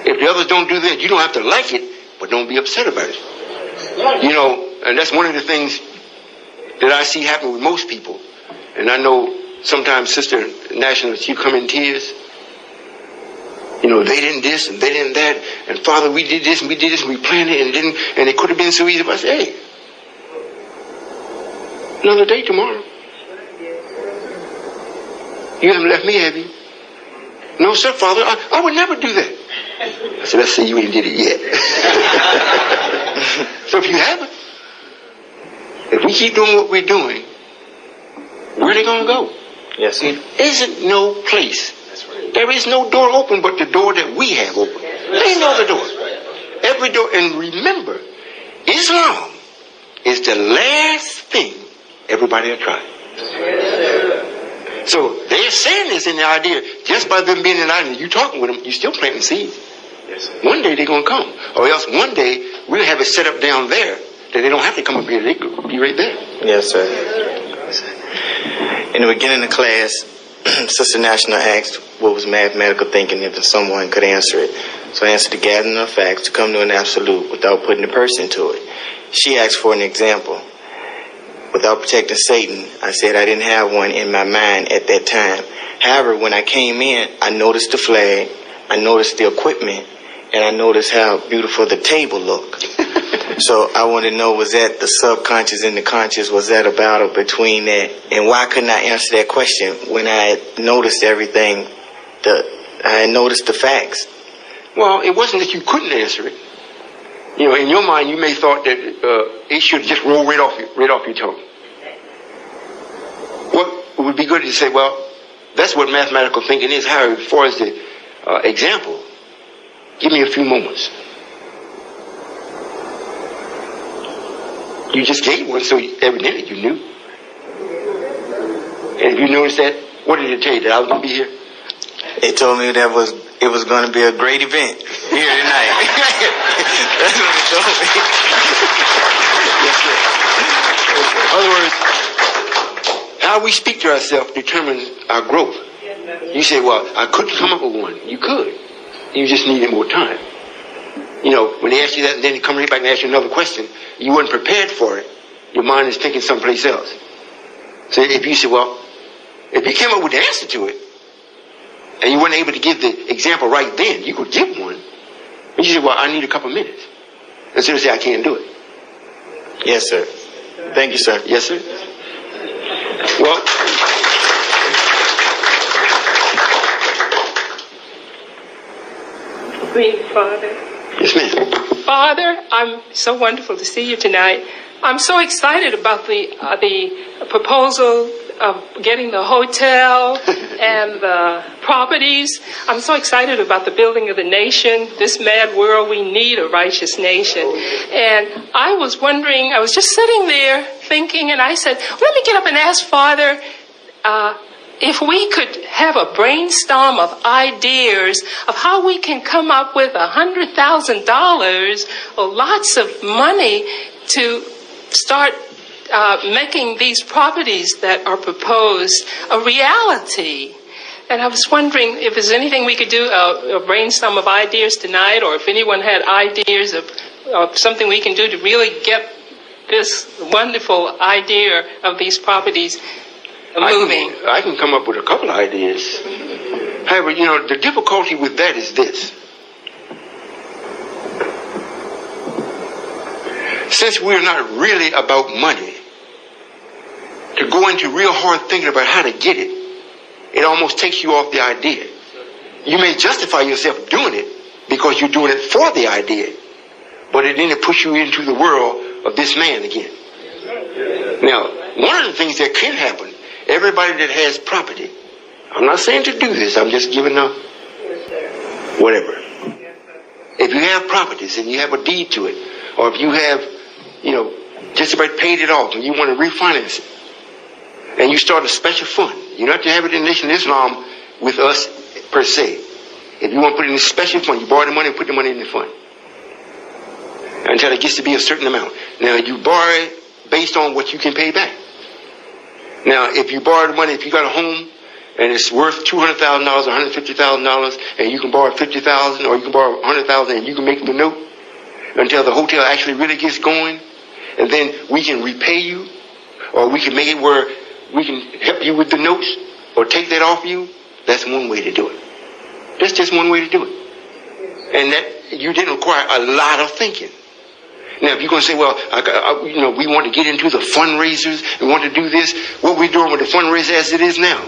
If the others don't do that, you don't have to like it, but don't be upset about it. And that's one of the things that I see happen with most people. And I know sometimes Sister National, you come in tears. They didn't this and they didn't that. And Father, we did this and we did this and we planned it and it could have been so easy. But I said, hey, another day tomorrow. You haven't left me, have you? No, sir, Father, I would never do that. I said, let's see, you ain't did it yet. So if you haven't, if we keep doing what we're doing, where are they going to go? Yes, sir. There isn't no place. There is no door open but the door that we have open. There ain't no other door. Every door. And remember, Islam is the last thing everybody will try. So they're saying this in the idea, just by them being in the idea, you talking with them, you still planting seeds. Yes, sir. One day they're going to come. Or else one day we'll have it set up down there that they don't have to come up here. They could be right there. Yes, sir. In the beginning of class, Sister National asked what was mathematical thinking, if someone could answer it. So I answered the gathering of facts to come to an absolute without putting a person to it. She asked for an example. Without protecting Satan, I said I didn't have one in my mind at that time. However, when I came in, I noticed the flag, I noticed the equipment, and I noticed how beautiful the table looked. So I want to know, was that the subconscious and the conscious? Was that a battle between that? And why couldn't I answer that question when I had noticed everything? I had noticed the facts. Well, it wasn't that you couldn't answer it. In your mind, you may thought that it should just roll right off your tongue. What would be good to say, well, that's what mathematical thinking is. However, as far as the example, give me a few moments. You just gave one, so evidently you knew. And if you noticed that, what did it tell you, that I was going to be here? It told me that it was going to be a great event here tonight. That's what it told me. Yes, sir. In other words, how we speak to ourselves determines our growth. You say, well, I couldn't come up with one. You could. You just needed more time. When they ask you that and then they come right back and ask you another question, you weren't prepared for it. Your mind is thinking someplace else. So if you say, well, if you came up with the answer to it, and you weren't able to give the example right then, you could give one. And you say, well, I need a couple minutes. Instead of say, I can't do it. Yes, sir. Thank you, sir. Yes, sir. Well, Please, Father. yes, ma'am. Father, I'm so wonderful to see you tonight. I'm so excited about the proposal of getting the hotel and the properties. I'm so excited about the building of the nation. This mad world, we need a righteous nation. And I was wondering, I was just sitting there thinking, and I said, let me get up and ask Father, if we could have a brainstorm of ideas of how we can come up with $100,000 or lots of money to start making these properties that are proposed a reality. And I was wondering if there's anything we could do, a brainstorm of ideas tonight, or if anyone had ideas of something we can do to really get this wonderful idea of these properties moving. I can come up with a couple of ideas. However, the difficulty with that is this. Since we're not really about money, to go into real hard thinking about how to get it, it almost takes you off the idea. You may justify yourself doing it because you're doing it for the idea, but then it puts you into the world of this man again. Now, one of the things that can happen, everybody that has property, I'm not saying to do this, I'm just giving a whatever. If you have properties and you have a deed to it, or if you have, just about paid it off and you want to refinance it, and you start a special fund, you don't have to have it in Nation of Islam with us per se. If you want to put it in a special fund, you borrow the money and put the money in the fund until it gets to be a certain amount. Now, you borrow it based on what you can pay back. Now, if you borrow the money, if you got a home and it's worth $200,000 or $150,000, and you can borrow $50,000 or you can borrow $100,000 and you can make the note until the hotel actually really gets going, and then we can repay you, or we can make it where we can help you with the notes or take that off you. That's one way to do it. That's just one way to do it. And that you didn't require a lot of thinking. Now, if you're going to say, well, we want to get into the fundraisers, we want to do this, what we're doing with the fundraiser as it is now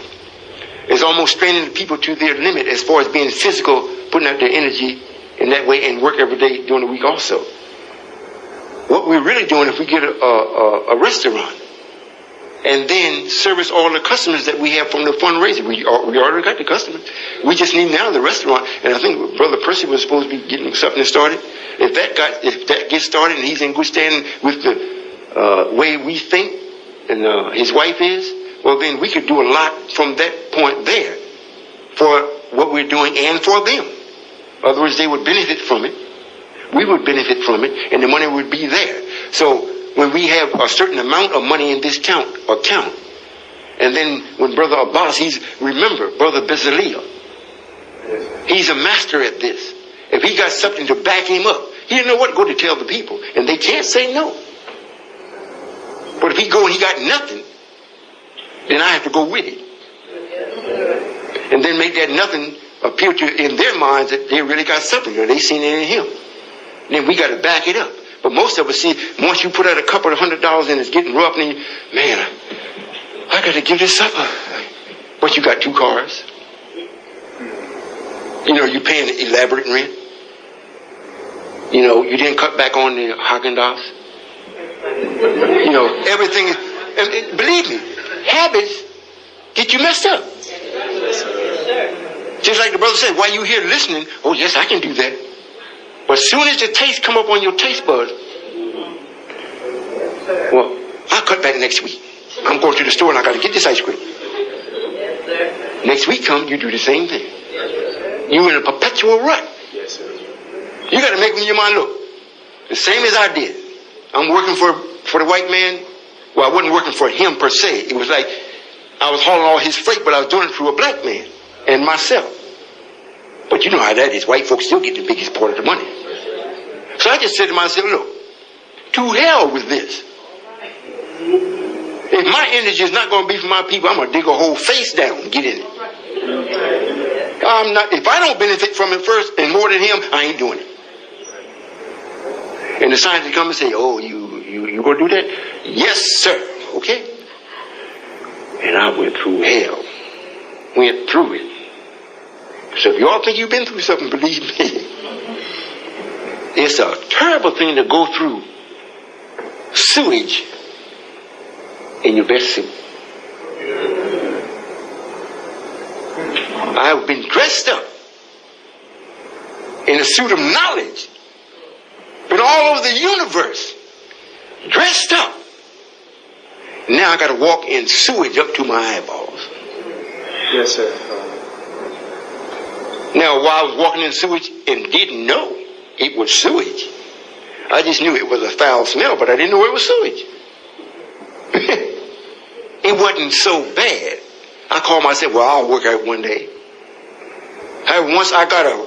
is almost straining the people to their limit as far as being physical, putting out their energy in that way, and work every day during the week also. What we're really doing, if we get a restaurant and then service all the customers that we have from the fundraiser, we already got the customers. We just need now the restaurant, and I think Brother Percy was supposed to be getting something started. If that gets started and he's in good standing with the way we think and his wife is, well, then we could do a lot from that point there for what we're doing and for them. In other words, they would benefit from it. We would benefit from it, and the money would be there. So when we have a certain amount of money in this account, and then when Brother Abbas, remember, Brother Bezalel, he's a master at this. If he got something to back him up, he didn't know what to go to tell the people, and they can't say no. But if he go and he got nothing, then I have to go with it. And then make that nothing appear to in their minds that they really got something, or they seen it in him. Then we got to back it up. But most of us see, once you put out a couple of $100 and it's getting rough, and you, man, I got to give this up. But you got 2 cars. You're paying elaborate rent. You didn't cut back on the Haagen-Dazs. Everything. And believe me, habits get you messed up. Just like the brother said, while you here listening, oh yes, I can do that. But as soon as the taste come up on your taste buds, well, I'll cut back next week. I'm going to the store and I got to get this ice cream. Next week come, you do the same thing. You're in a perpetual rut. You got to make up your mind, look, the same as I did. I'm working for the white man. Well, I wasn't working for him per se. It was like I was hauling all his freight, but I was doing it through a black man and myself. But you know how that is. White folks still get the biggest part of the money. So I just said to myself, look, to hell with this. If my energy is not going to be for my people, I'm going to dig a whole face down and get in it. If I don't benefit from it first and more than him, I ain't doing it. And the scientists come and say, oh, you going to do that? Yes, sir. Okay. And I went through hell. Went through it. So if you all think you've been through something, believe me, it's a terrible thing to go through sewage in your best suit. I've been dressed up in a suit of knowledge, been all over the universe, dressed up. Now I got to walk in sewage up to my eyeballs. Yes, sir. Now, while I was walking in sewage and didn't know it was sewage, I just knew it was a foul smell, but I didn't know it was sewage. It wasn't so bad. I called myself, well, I'll work out one day. Once I got a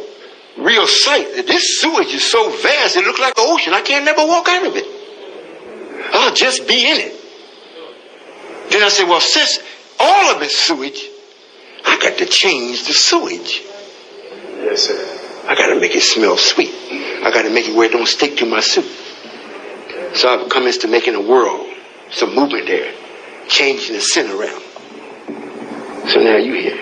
real sight that this sewage is so vast, it looks like the ocean. I can't never walk out of it. I'll just be in it. Then I said, well, since all of it's sewage, I got to change the sewage. Yes, sir. I got to make it smell sweet. I got to make it where it don't stick to my soup. So I've come into making a world, some movement there, changing the scent around. So now you here.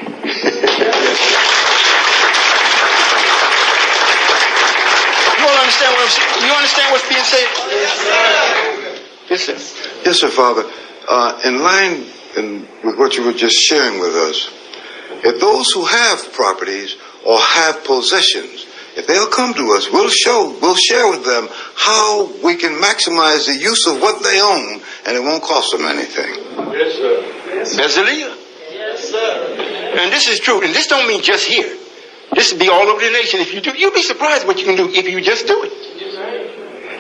You all understand what I'm saying? You understand what's being said? Yes, sir. Yes, sir, Father. In line with what you were just sharing with us, if those who have properties or have possessions, if they'll come to us, we'll share with them how we can maximize the use of what they own, and it won't cost them anything. Yes, sir. Bezalia. Yes, sir. And this is true, and this don't mean just here. This will be all over the nation. If you do, you'll be surprised what you can do if you just do it.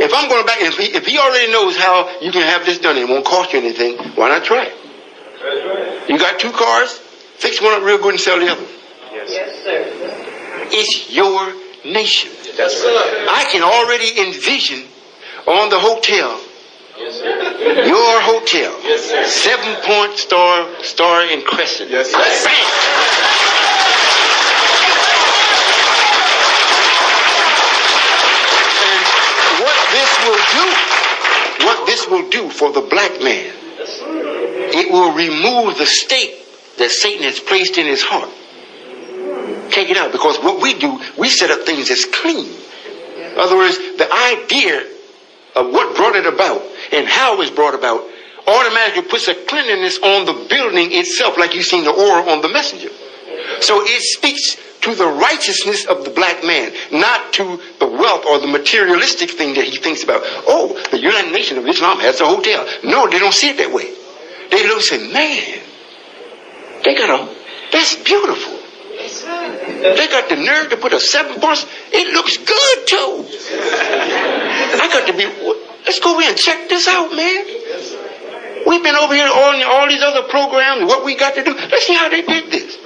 If I'm going back, if he already knows how you can have this done and it won't cost you anything, why not try it? That's right. You got 2 cars, fix one up real good and sell the other. Yes, sir. It's your nation. Yes, sir. I can already envision on the hotel, Yes, sir. your hotel, Yes, sir. 7-point star and crescent. Yes, sir. Bam! What this will do for the black man, it will remove the state that Satan has placed in his heart. Take it out, because what we do, we set up things as clean. In other words, the idea of what brought it about and how it was brought about automatically puts a cleanliness on the building itself, like you've seen the aura on the messenger. So it speaks to the righteousness of the black man, not to the wealth or the materialistic thing that he thinks about. Oh, the United Nations of Islam has a hotel. No, they don't see it that way. They look and say, man, that's beautiful. They got the nerve to put a 7-point. It looks good too. Let's go over here and check this out, man. We've been over here on all these other programs, what we got to do. Let's see how they did this.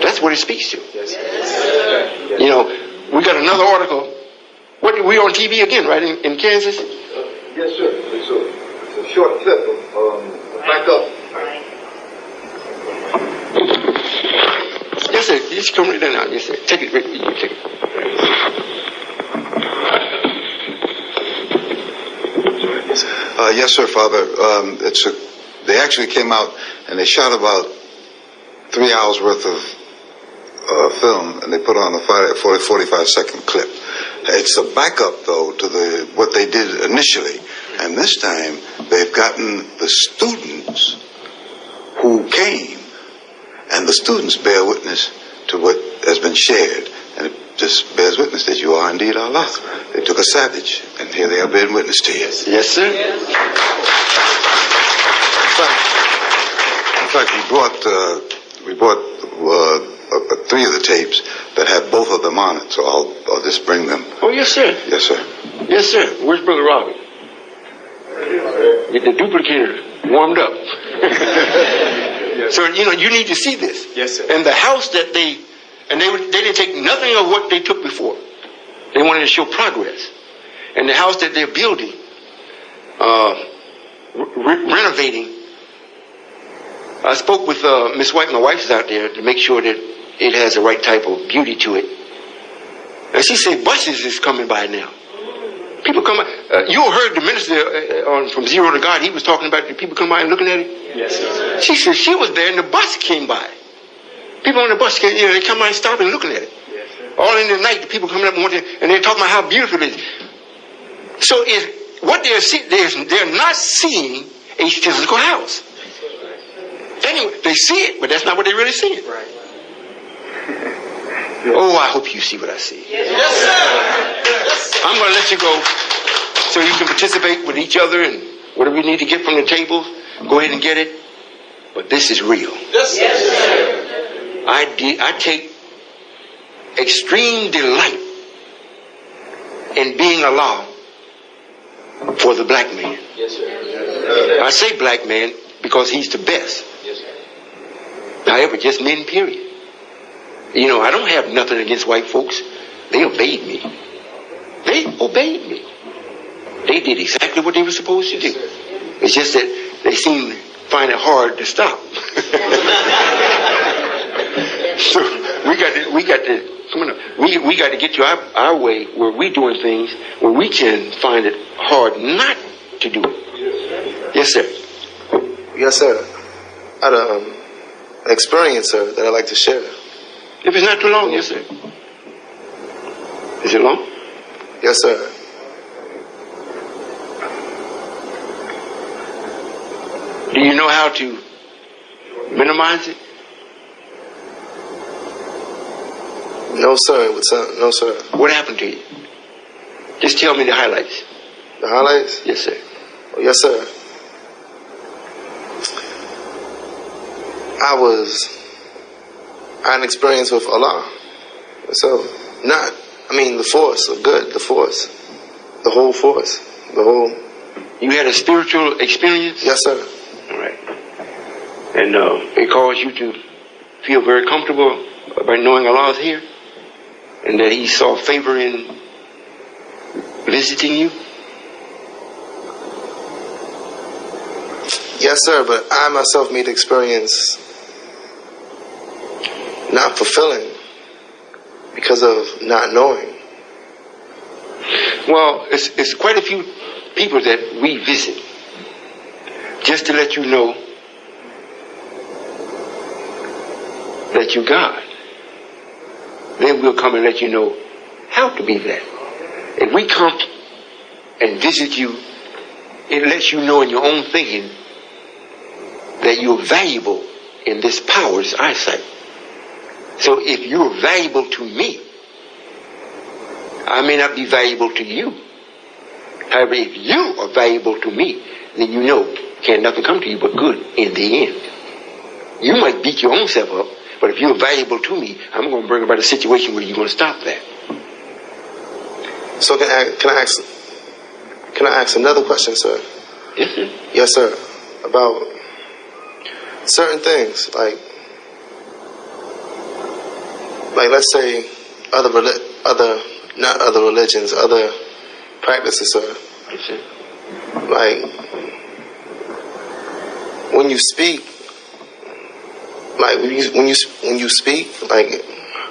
That's what it speaks to. You know, we got another article. We on TV again, right, in Kansas? Yes, sir. It's a short clip of back up. Yes, sir. Just come right there now. Yes, sir. Take it. You take it. Yes, sir, Father. They actually came out and they shot about 3 hours worth of film, and they put on a 45-second clip. It's a backup, though, to what they did initially. And this time, they've gotten the students who came, and the students bear witness to what has been shared. And it just bears witness that you are indeed Allah. They took a savage, and here they are bearing witness to you. Yes, sir. In fact, we brought 3 of the tapes that have both of them on it, so I'll just bring them. Oh, yes, sir. Yes, sir. Yes, sir. Where's Brother Robbie? Get the duplicator warmed up. So, you need to see this. Yes, sir. And the house that they didn't take nothing of what they took before. They wanted to show progress. And the house that they're building, renovating, I spoke with Miss White, my wife's out there, to make sure that it has the right type of beauty to it. And she said buses is coming by now. People come by. You heard the minister from Zero to God, he was talking about the people come by and looking at it. Yes, sir. She said she was there and the bus came by. People on the bus, they come by and stop and looking at it. Yes, sir. All in the night, the people coming up and they're talking about how beautiful it is. So what they're seeing, they're not seeing a physical house. Anyway, they see it, but that's not what they're really seeing. Right. Oh, I hope you see what I see. Yes, sir. I'm going to let you go so you can participate with each other and whatever you need to get from the table, go ahead and get it. but this is real. I take extreme delight in being Allah for the black man. I say black man because he's the best. However, just men, period. You know, I don't have nothing against white folks. They obeyed me. They obeyed me. They did exactly what they were supposed to do. It's just that they find it hard to stop. So we got to get to our way where we doing things where we can find it hard not to do it. Yes, sir. Yes, sir. I had an experience, sir, that I'd like to share. If it's not too long, yes, sir. Is it long? Yes, sir. Do you know how to minimize it? No, sir. No, sir. What happened to you? Just tell me the highlights. The highlights? Yes, sir. Oh, yes, sir. I had an experience with Allah. So, the force of good, the force. The whole force. You had a spiritual experience? Yes, sir. All right. And it caused you to feel very comfortable about knowing Allah is here? And that He saw favor in visiting you? Yes, sir, but I myself made the experience not fulfilling because of not knowing. Well, it's quite a few people that we visit just to let you know that you're God. Then we'll come and let you know how to be that. If we come and visit you, it lets you know in your own thinking that you're valuable in this power, this eyesight. So if you're valuable to me, I may not be valuable to you. However, if you are valuable to me, then you know can't nothing come to you but good in the end. You might beat your own self up, but if you're valuable to me, I'm going to bring about a situation where you're going to stop that. So can I ask another question, sir? Yes, sir. Yes, sir. About certain things, like let's say other religions, other practices, sir. Yes, sir. Like when you speak, like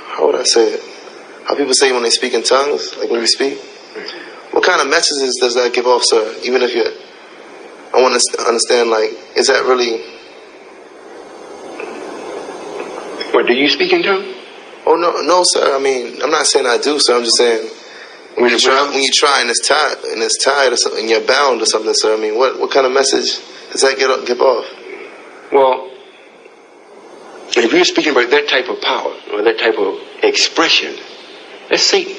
how would I say it? How people say when they speak in tongues, like when you speak. What kind of messages does that give off, sir? Even if I want to understand, like, is that really? What, do you speak in tongues? Oh no, sir. I mean, I'm not saying I do, sir. I'm just saying when you try and it's tied or something, and you're bound or something, sir. I mean, what kind of message does that give off? Well, if you're speaking about that type of power or that type of expression, that's Satan.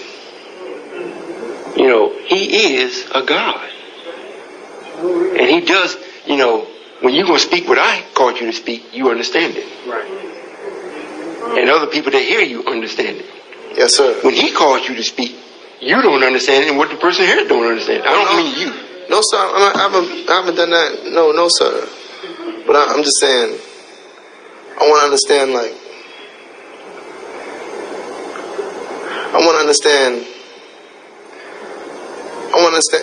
You know, he is a God. And he does, you know, when you're going to speak what I called you to speak, you understand it. Right. And other people that hear you understand it. Yes, sir. When he calls you to speak, you don't understand it, and what the person here don't understand. I don't mean you. No, sir. I haven't done that. No, sir. But I'm just saying, I want to understand, like, I want to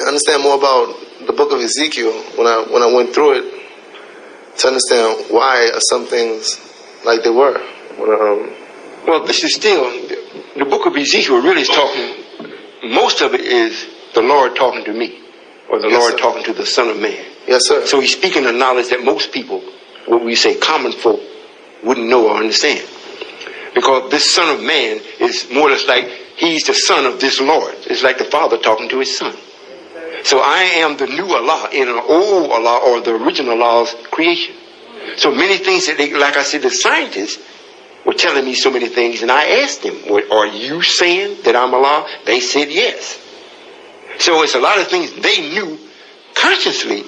understand more about the book of Ezekiel when I went through it to understand why are some things like they were. Well, this is still the book of Ezekiel. Really is talking. Most of it is the Lord talking to me, or the Lord talking to the Son of Man. Yes, sir. So he's speaking a knowledge that most people, what we say, common folk, wouldn't know or understand. Because this Son of Man is more or less like he's the son of this Lord. It's like the Father talking to his Son. So I am the new Allah in an old Allah or the original Allah's creation. So many things that like I said, the scientists were telling me so many things, and I asked them, are you saying that I'm Allah? They said yes. So it's a lot of things they knew consciously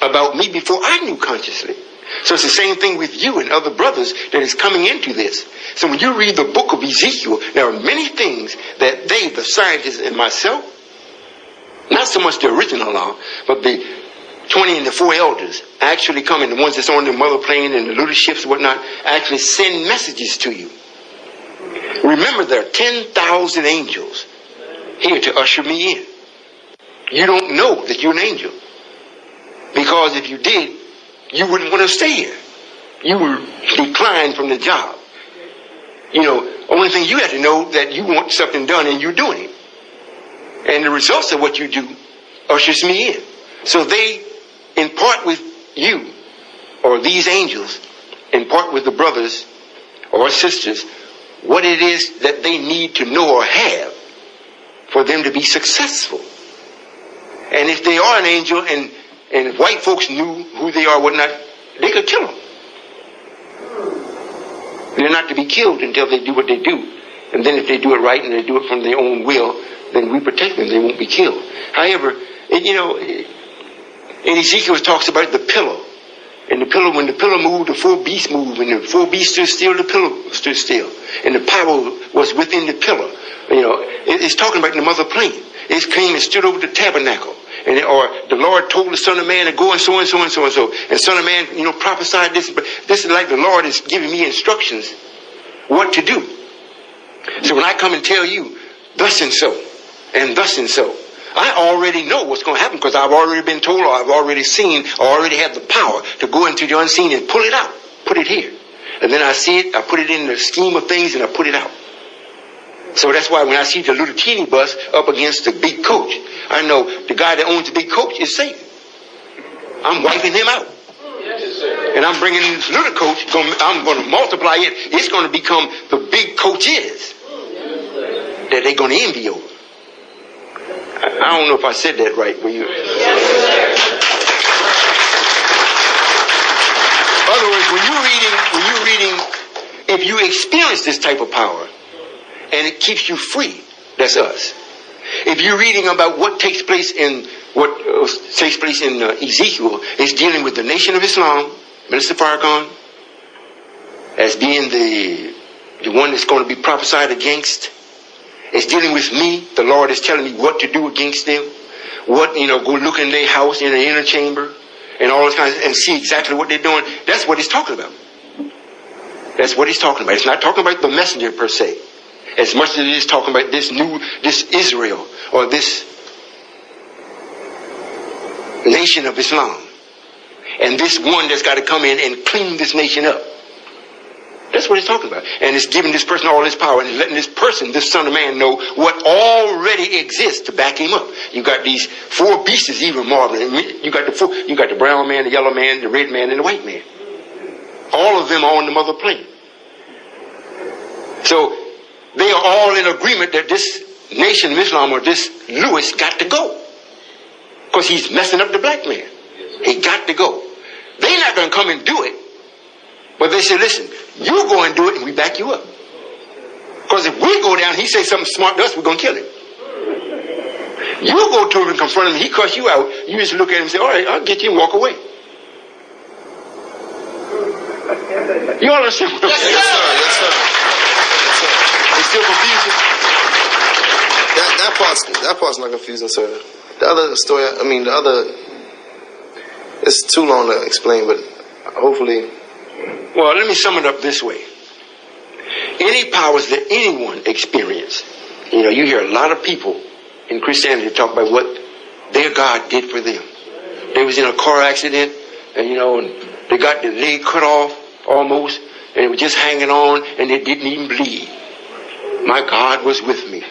about me before I knew consciously. So it's the same thing with you and other brothers that is coming into this. So when you read the book of Ezekiel, there are many things that they, the scientists and myself, not so much the original law, but the 20 and the 4 elders actually come, and the ones that's on the mother plane and the little ships and whatnot, actually send messages to you. Remember, there are 10,000 angels here to usher me in. You don't know that you're an angel. Because if you did, you wouldn't want to stay here. You would decline from the job. You know, only thing you have to know that you want something done and you're doing it. And the results of what you do ushers me in. So they impart with you, or these angels, impart with the brothers or sisters, what it is that they need to know or have for them to be successful. And if they are an angel and if white folks knew who they are, whatnot, they could kill them. They're not to be killed until they do what they do. And then if they do it right and they do it from their own will, then we protect them. They won't be killed. However, in Ezekiel it talks about the pillow. And the pillow, when the pillow moved, the 4 beasts moved. When the 4 beasts stood still, the pillow stood still. And the power was within the pillow. It's talking about the mother plane. It came and stood over the tabernacle. Or the Lord told the Son of Man to go and so and so and so and so. And Son of Man, prophesied this. But this is like the Lord is giving me instructions what to do. So when I come and tell you, thus and so, and thus and so, I already know what's going to happen because I've already been told, or I've already seen, or already have the power to go into the unseen and pull it out, put it here. And then I see it, I put it in the scheme of things, and I put it out. So that's why when I see the little teeny bus up against the big coach, I know the guy that owns the big coach is Satan. I'm wiping him out. And I'm bringing this little coach, I'm going to multiply it. It's going to become the big coaches that they're going to envy over. I don't know if I said that right. Were you? In other words, when you're reading, if you experience this type of power, and it keeps you free, that's us. If you're reading about what takes place in Ezekiel, it's dealing with the Nation of Islam, Minister Farrakhan, as being the one that's going to be prophesied against. It's dealing with me. The Lord is telling me what to do against them. Go look in their house, in the inner chamber, and all those kinds, and see exactly what they're doing. That's what he's talking about. That's what he's talking about. It's not talking about the messenger per se, as much as it is talking about this Israel, or this Nation of Islam, and this one that's got to come in and clean this nation up. That's what he's talking about. And it's giving this person all this power and letting this person, this Son of Man, know what already exists to back him up. You got these 4 beasts, even marveling. You got the brown man, the yellow man, the red man, and the white man. All of them are on the mother plane. So they are all in agreement that this Nation of Islam, or this Lewis, got to go. Because he's messing up the black man. He got to go. They're not going to come and do it. But they say, listen, you go and do it and we back you up. Because if we go down, he say something smart to us, we're going to kill him. You go to him and confront him, he cuss you out, you just look at him and say, all right, I'll get you and walk away. You understand what I'm saying? Yes, sir. It's still confusing? That part's not confusing, sir. The other story, it's too long to explain, but hopefully. Well, let me sum it up this way. Any powers that anyone experience, you hear a lot of people in Christianity talk about what their God did for them. They was in a car accident, and they got their leg cut off almost, and it was just hanging on, and they didn't even bleed. My God was with me.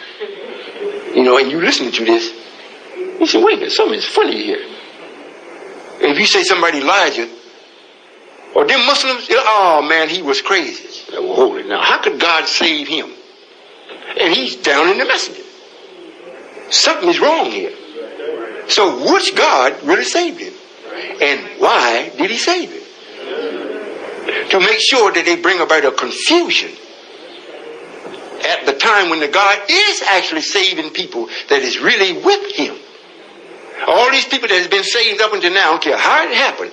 And you listen to this, you say, wait a minute, something's funny here. If you say somebody Elijah, or them Muslims, oh man, he was crazy. Well, hold it now. How could God save him? And he's down in the messenger. Something is wrong here. So which God really saved him? And why did he save him? To make sure that they bring about a confusion at the time when the God is actually saving people that is really with him. All these people that has been saved up until now, I don't care how it happened,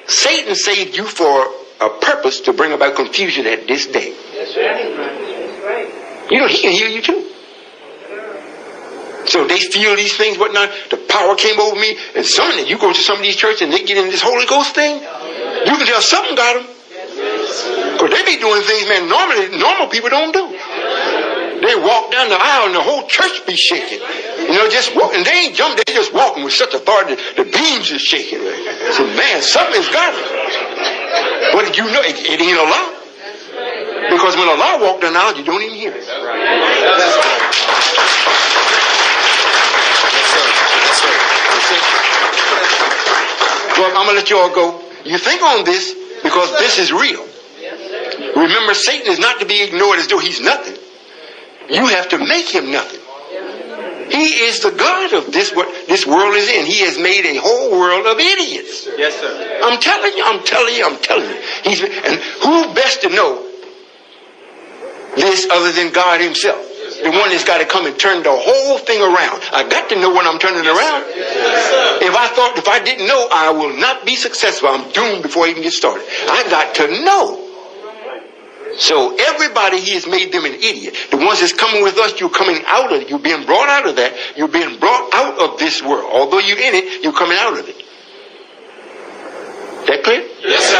Satan saved you for a purpose to bring about confusion at this day. That's right. You know, he can heal you too. So they feel these things, whatnot. The power came over me. And you go to some of these churches and they get in this Holy Ghost thing. You can tell something got them. Because they be doing things, man, normal people don't do. They walk down the aisle and the whole church be shaking. You know, just walk. And they ain't jumping, they just walking with such authority. The beams are shaking. So, man, something's got it. But you know, it ain't a lie. Because when Allah walk down the aisle, you don't even hear it. Well, I'm going to let you all go. You think on this because this is real. Remember, Satan is not to be ignored as though he's nothing. You have to make him nothing. He is the God of this, what this world is in. He has made a whole world of idiots. Yes, sir. I'm telling you. And who best to know this other than God himself? The one that's got to come and turn the whole thing around. I got to know when I'm turning around. If I didn't know, I will not be successful. I'm doomed before I even get started. I got to know. So everybody, he has made them an idiot. The ones that's coming with us, you're coming out of it. You're being brought out of that. You're being brought out of this world. Although you're in it, you're coming out of it. That clear? Yes, sir.